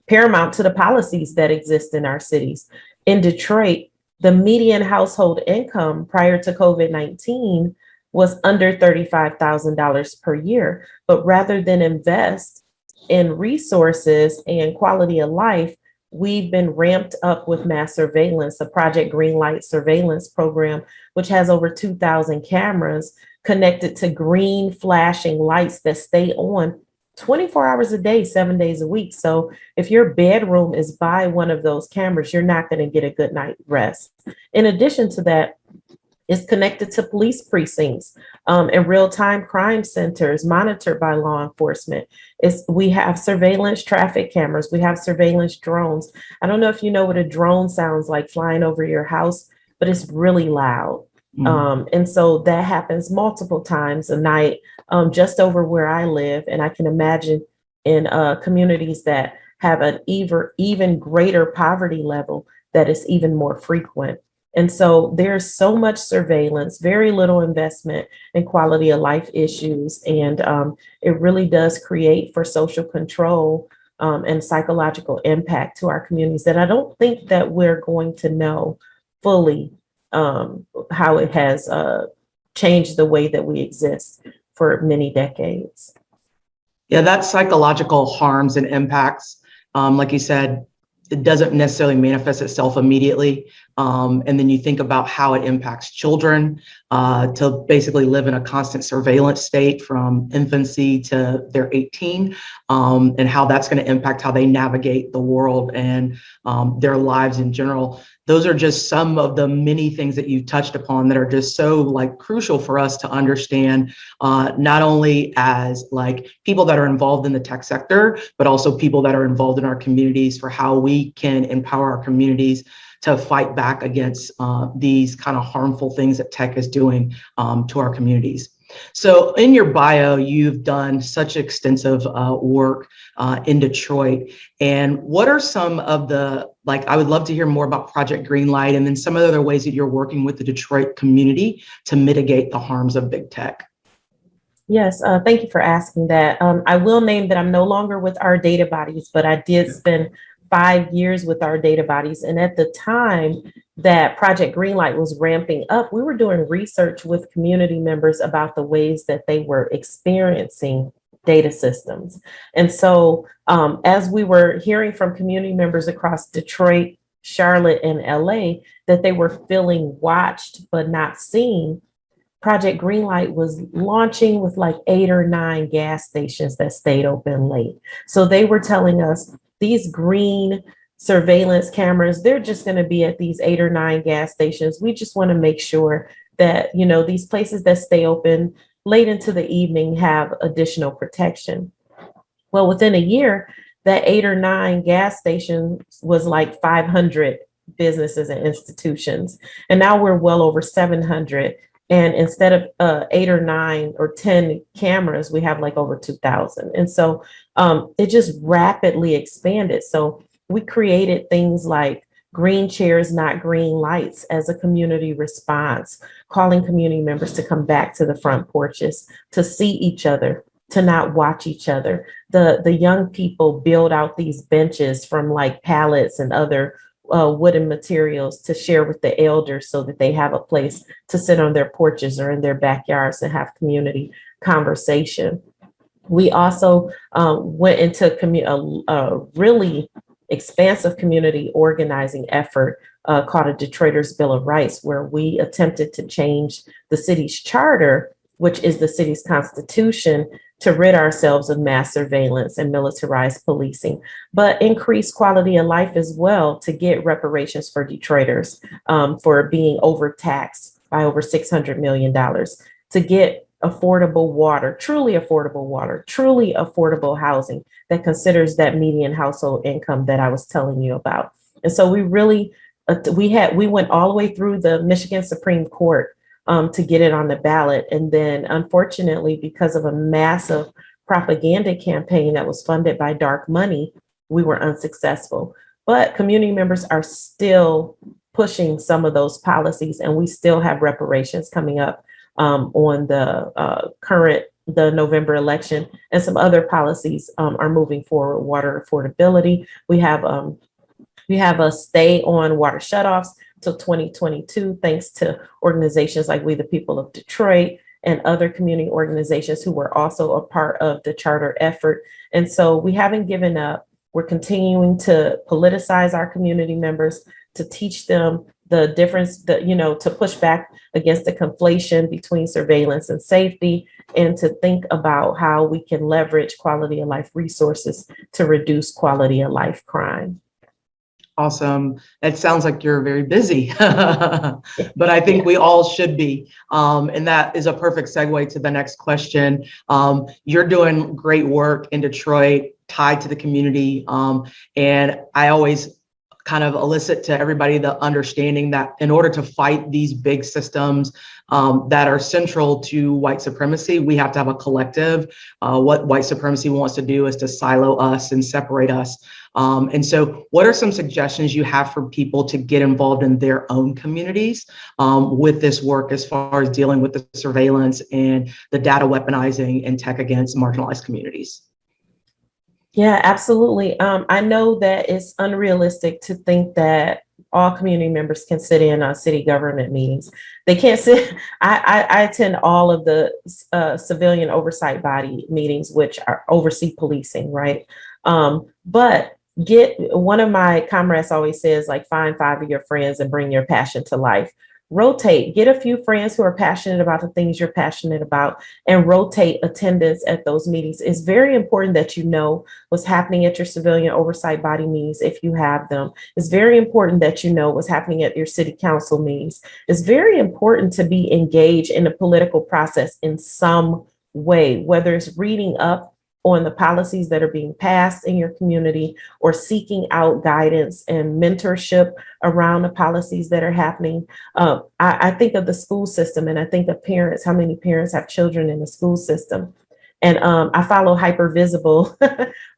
paramount to the policies that exist in our cities. In Detroit, the median household income prior to COVID-19 was under $35,000 per year. But rather than invest in resources and quality of life, we've been ramped up with mass surveillance, the Project Greenlight surveillance program, which has over 2,000 cameras connected to green flashing lights that stay on 24 hours a day, 7 days a week. So if your bedroom is by one of those cameras, you're not going to get a good night rest. In addition to that, it's connected to police precincts and real-time crime centers monitored by law enforcement. We have surveillance traffic cameras. We have surveillance drones. I don't know if you know what a drone sounds like flying over your house, but it's really loud. And so that happens multiple times a night just over where I live. And I can imagine in communities that have an even greater poverty level, that is even more frequent. And so there's so much surveillance, very little investment in quality of life issues. And it really does create for social control and psychological impact to our communities that I don't think that we're going to know fully how it has changed the way that we exist for many decades. Yeah, that psychological harms and impacts, like you said, it doesn't necessarily manifest itself immediately. And then you think about how it impacts children to basically live in a constant surveillance state from infancy to they're 18, and how that's going to impact how they navigate the world and their lives in general. Those are just some of the many things that you touched upon that are just so like crucial for us to understand, not only as like people that are involved in the tech sector, but also people that are involved in our communities for how we can empower our communities to fight back against these kind of harmful things that tech is doing to our communities. So in your bio, you've done such extensive work in Detroit. And what are some of the, like, I would love to hear more about Project Greenlight and then some of the other ways that you're working with the Detroit community to mitigate the harms of big tech. Yes, thank you for asking that. I will name that I'm no longer with our data bodies, but I did spend 5 years with our data bodies. And at the time that Project Greenlight was ramping up, we were doing research with community members about the ways that they were experiencing data systems. And so as we were hearing from community members across Detroit, Charlotte, and LA, that they were feeling watched but not seen, Project Greenlight was launching with like 8 or 9 gas stations that stayed open late. So they were telling us these green surveillance cameras, they're just going to be at these 8 or 9 gas stations. We just want to make sure that, you know, these places that stay open late into the evening have additional protection. Well, within a year, that 8 or 9 gas stations was like 500 businesses and institutions. And now we're well over 700. And instead of 8 or 9 or 10 cameras, we have like over 2,000. And so it just rapidly expanded. So we created things like green chairs, not green lights as a community response, calling community members to come back to the front porches, to see each other, to not watch each other. The young people build out these benches from like pallets and other wooden materials to share with the elders so that they have a place to sit on their porches or in their backyards and have community conversation. We also went into a really expansive community organizing effort called a Detroiters Bill of Rights, where we attempted to change the city's charter, which is the city's constitution, to rid ourselves of mass surveillance and militarized policing, but increase quality of life as well to get reparations for Detroiters for being overtaxed by over $600 million, to get affordable water, truly affordable housing that considers that median household income that I was telling you about. And so we really, we went all the way through the Michigan Supreme Court to get it on the ballot. And then unfortunately, because of a massive propaganda campaign that was funded by dark money, we were unsuccessful. But community members are still pushing some of those policies, and we still have reparations coming up on the November election, and some other policies are moving forward. Water affordability. We have a stay on water shutoffs till 2022, thanks to organizations like We the People of Detroit and other community organizations who were also a part of the charter effort. And so we haven't given up. We're continuing to politicize our community members, to teach them the difference, to push back against the conflation between surveillance and safety, and to think about how we can leverage quality of life resources to reduce quality of life crime. Awesome. It sounds like you're very busy, but I think we all should be. And that is a perfect segue to the next question. You're doing great work in Detroit, tied to the community. And I always kind of elicit to everybody the understanding that in order to fight these big systems that are central to white supremacy, we have to have a collective. What white supremacy wants to do is to silo us and separate us. And so what are some suggestions you have for people to get involved in their own communities with this work as far as dealing with the surveillance and the data weaponizing and tech against marginalized communities? Yeah, absolutely. I know that it's unrealistic to think that all community members can sit in on city government meetings. They can't sit. I attend all of the civilian oversight body meetings, which oversee policing, right? But one of my comrades always says, like, find 5 of your friends and bring your passion to life. Rotate, get a few friends who are passionate about the things you're passionate about, and rotate attendance at those meetings. It's very important that you know what's happening at your civilian oversight body meetings if you have them. It's very important that you know what's happening at your city council meetings. It's very important to be engaged in the political process in some way, whether it's reading up on the policies that are being passed in your community, or seeking out guidance and mentorship around the policies that are happening. I think of the school system, and I think of parents, how many parents have children in the school system. And I follow Hypervisible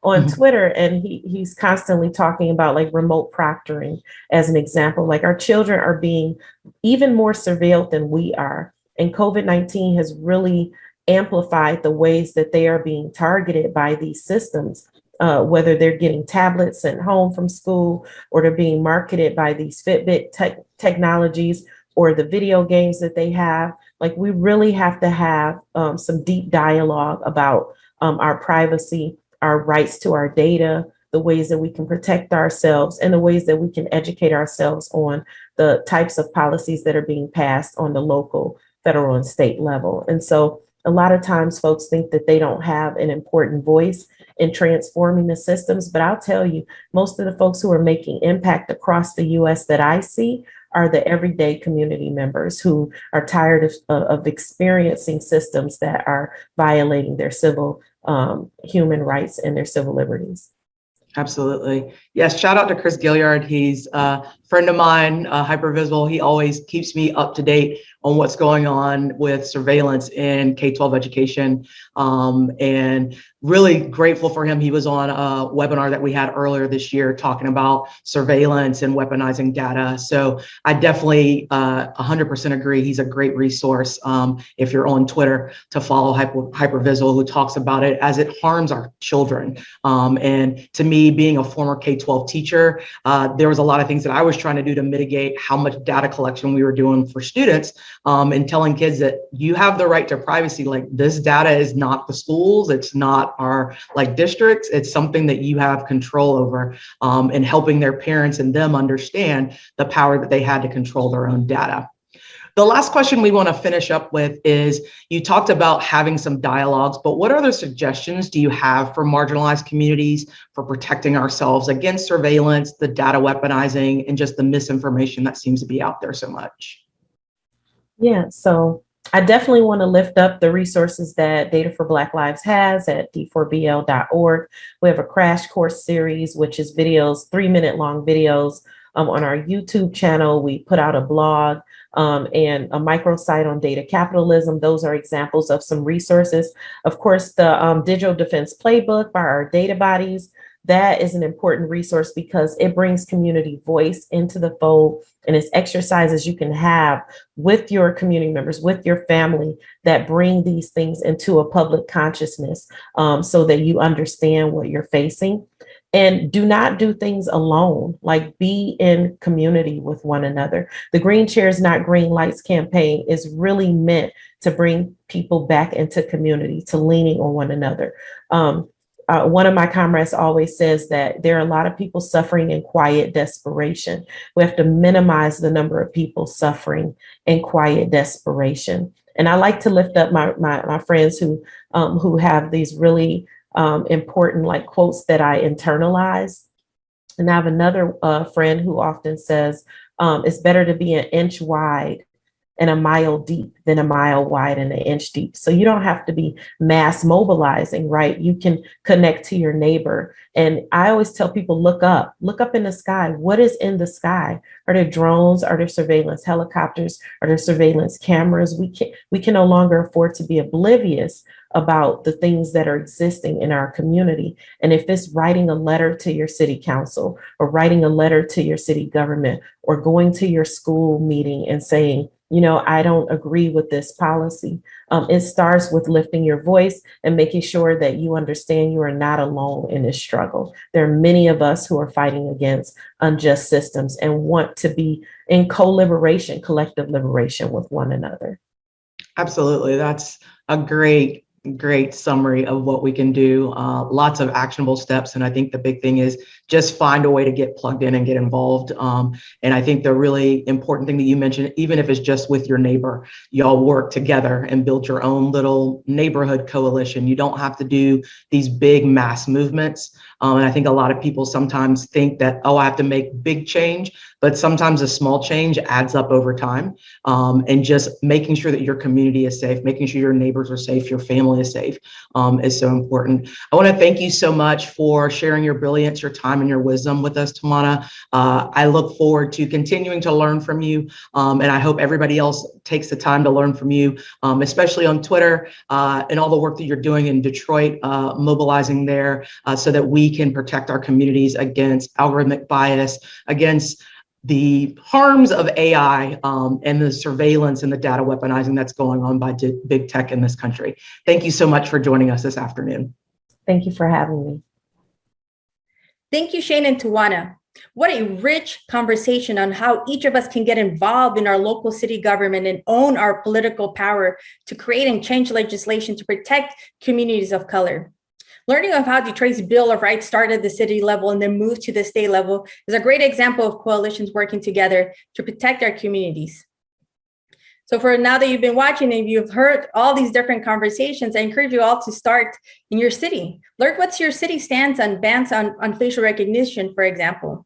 on Twitter, and he's constantly talking about, like, remote proctoring as an example. Like, our children are being even more surveilled than we are. And COVID-19 has really amplified the ways that they are being targeted by these systems, whether they're getting tablets sent home from school, or they're being marketed by these Fitbit technologies, or the video games that they have. Like, we really have to have some deep dialogue about our privacy, our rights to our data, the ways that we can protect ourselves, and the ways that we can educate ourselves on the types of policies that are being passed on the local, federal, and state level. And so a lot of times folks think that they don't have an important voice in transforming the systems, but I'll tell you, most of the folks who are making impact across the US that I see are the everyday community members who are tired of experiencing systems that are violating their civil human rights and their civil liberties. Absolutely. Yes. Shout out to Chris Gilliard. He's a friend of mine, Hypervisible. He always keeps me up to date on what's going on with surveillance in K-12 education. And really grateful for him. He was on a webinar that we had earlier this year talking about surveillance and weaponizing data. So I definitely 100% agree. He's a great resource if you're on Twitter to follow Hypervisual, who talks about it as it harms our children. And to me, being a former K-12 teacher, there was a lot of things that I was trying to do to mitigate how much data collection we were doing for students, and telling kids that you have the right to privacy. Like, this data is not the schools, it's not our districts, it's something that you have control over, and helping their parents and them understand the power that they had to control their own data. The last question we want to finish up with is, you talked about having some dialogues, but what other suggestions do you have for marginalized communities for protecting ourselves against surveillance, the data weaponizing, and just the misinformation that seems to be out there so much? Yeah, so I definitely want to lift up the resources that Data for Black Lives has at d4bl.org. We have a crash course series, which is videos, 3-minute long videos on our YouTube channel. We put out a blog and a microsite on data capitalism. Those are examples of some resources. Of course, the Digital Defense Playbook by our data bodies, that is an important resource because it brings community voice into the fold, and it's exercises you can have with your community members, with your family, that bring these things into a public consciousness, so that you understand what you're facing. And do not do things alone, like be in community with one another. The Green Chairs Not Green Lights campaign is really meant to bring people back into community, to leaning on one another. one of my comrades always says that there are a lot of people suffering in quiet desperation. We have to minimize the number of people suffering in quiet desperation. And I like to lift up my friends who have these really important like quotes that I internalize. And I have another friend who often says, it's better to be an inch wide and a mile deep than a mile wide and an inch deep. So you don't have to be mass mobilizing, right? You can connect to your neighbor. And I always tell people, look up in the sky. What is in the sky? Are there drones? Are there surveillance helicopters? Are there surveillance cameras? We can no longer afford to be oblivious about the things that are existing in our community. And if it's writing a letter to your city council or writing a letter to your city government or going to your school meeting and saying, you know, I don't agree with this policy. It starts with lifting your voice and making sure that you understand you are not alone in this struggle. There are many of us who are fighting against unjust systems and want to be in co-liberation, collective liberation with one another. Absolutely. That's a great summary of what we can do. Lots of actionable steps. And I think the big thing is just find a way to get plugged in and get involved. And I think the really important thing that you mentioned, even if it's just with your neighbor, y'all work together and build your own little neighborhood coalition. You don't have to do these big mass movements. And I think a lot of people sometimes think that, oh, I have to make big change, but sometimes a small change adds up over time. And just making sure that your community is safe, making sure your neighbors are safe, your family is safe, is so important. I want to thank you so much for sharing your brilliance, your time, and your wisdom with us, Tawana. I look forward to continuing to learn from you, and I hope everybody else takes the time to learn from you, especially on Twitter and all the work that you're doing in Detroit, mobilizing there so that we can protect our communities against algorithmic bias, against the harms of AI and the surveillance and the data weaponizing that's going on by big tech in this country. Thank you so much for joining us this afternoon. Thank you for having me. Thank you, Shane and Tawana. What a rich conversation on how each of us can get involved in our local city government and own our political power to create and change legislation to protect communities of color. Learning of how Detroit's Bill of Rights started at the city level and then moved to the state level is a great example of coalitions working together to protect our communities. So for now that you've been watching and you've heard all these different conversations, I encourage you all to start in your city. Learn what's your city stance on bans on facial recognition, for example.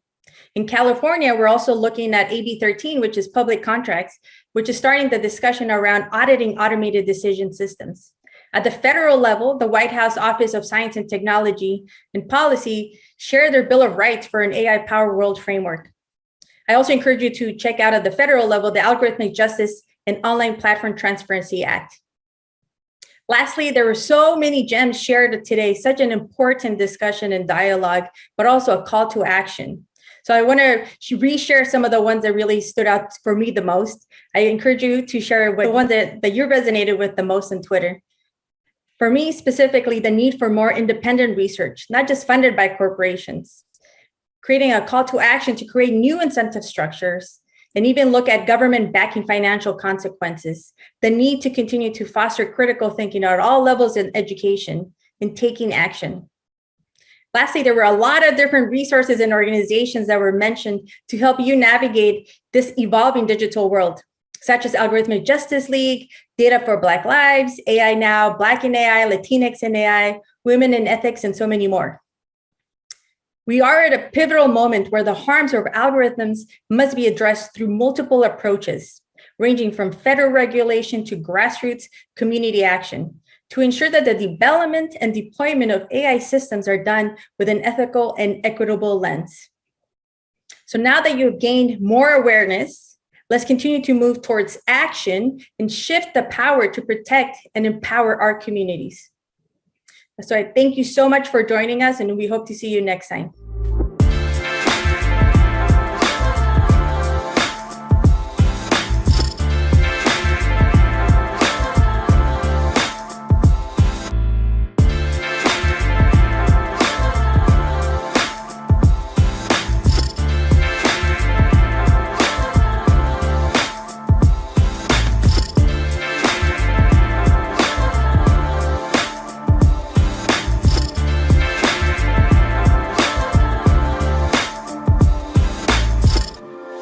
In California, we're also looking at AB 13, which is public contracts, which is starting the discussion around auditing automated decision systems. At the federal level, the White House Office of Science and Technology and Policy share their Bill of Rights for an AI-powered world framework. I also encourage you to check out at the federal level, the Algorithmic Justice and Online Platform Transparency Act. Lastly, there were so many gems shared today, such an important discussion and dialogue, but also a call to action. So I want to reshare some of the ones that really stood out for me the most. I encourage you to share the ones that you resonated with the most on Twitter. For me, specifically, the need for more independent research, not just funded by corporations. Creating a call to action to create new incentive structures, and even look at government backing financial consequences. The need to continue to foster critical thinking at all levels in education and taking action. Lastly, there were a lot of different resources and organizations that were mentioned to help you navigate this evolving digital world, such as Algorithmic Justice League, Data for Black Lives, AI Now, Black in AI, Latinx in AI, Women in Ethics, and so many more. We are at a pivotal moment where the harms of algorithms must be addressed through multiple approaches, ranging from federal regulation to grassroots community action, to ensure that the development and deployment of AI systems are done with an ethical and equitable lens. So now that you've gained more awareness, let's continue to move towards action and shift the power to protect and empower our communities. So I thank you so much for joining us, and we hope to see you next time.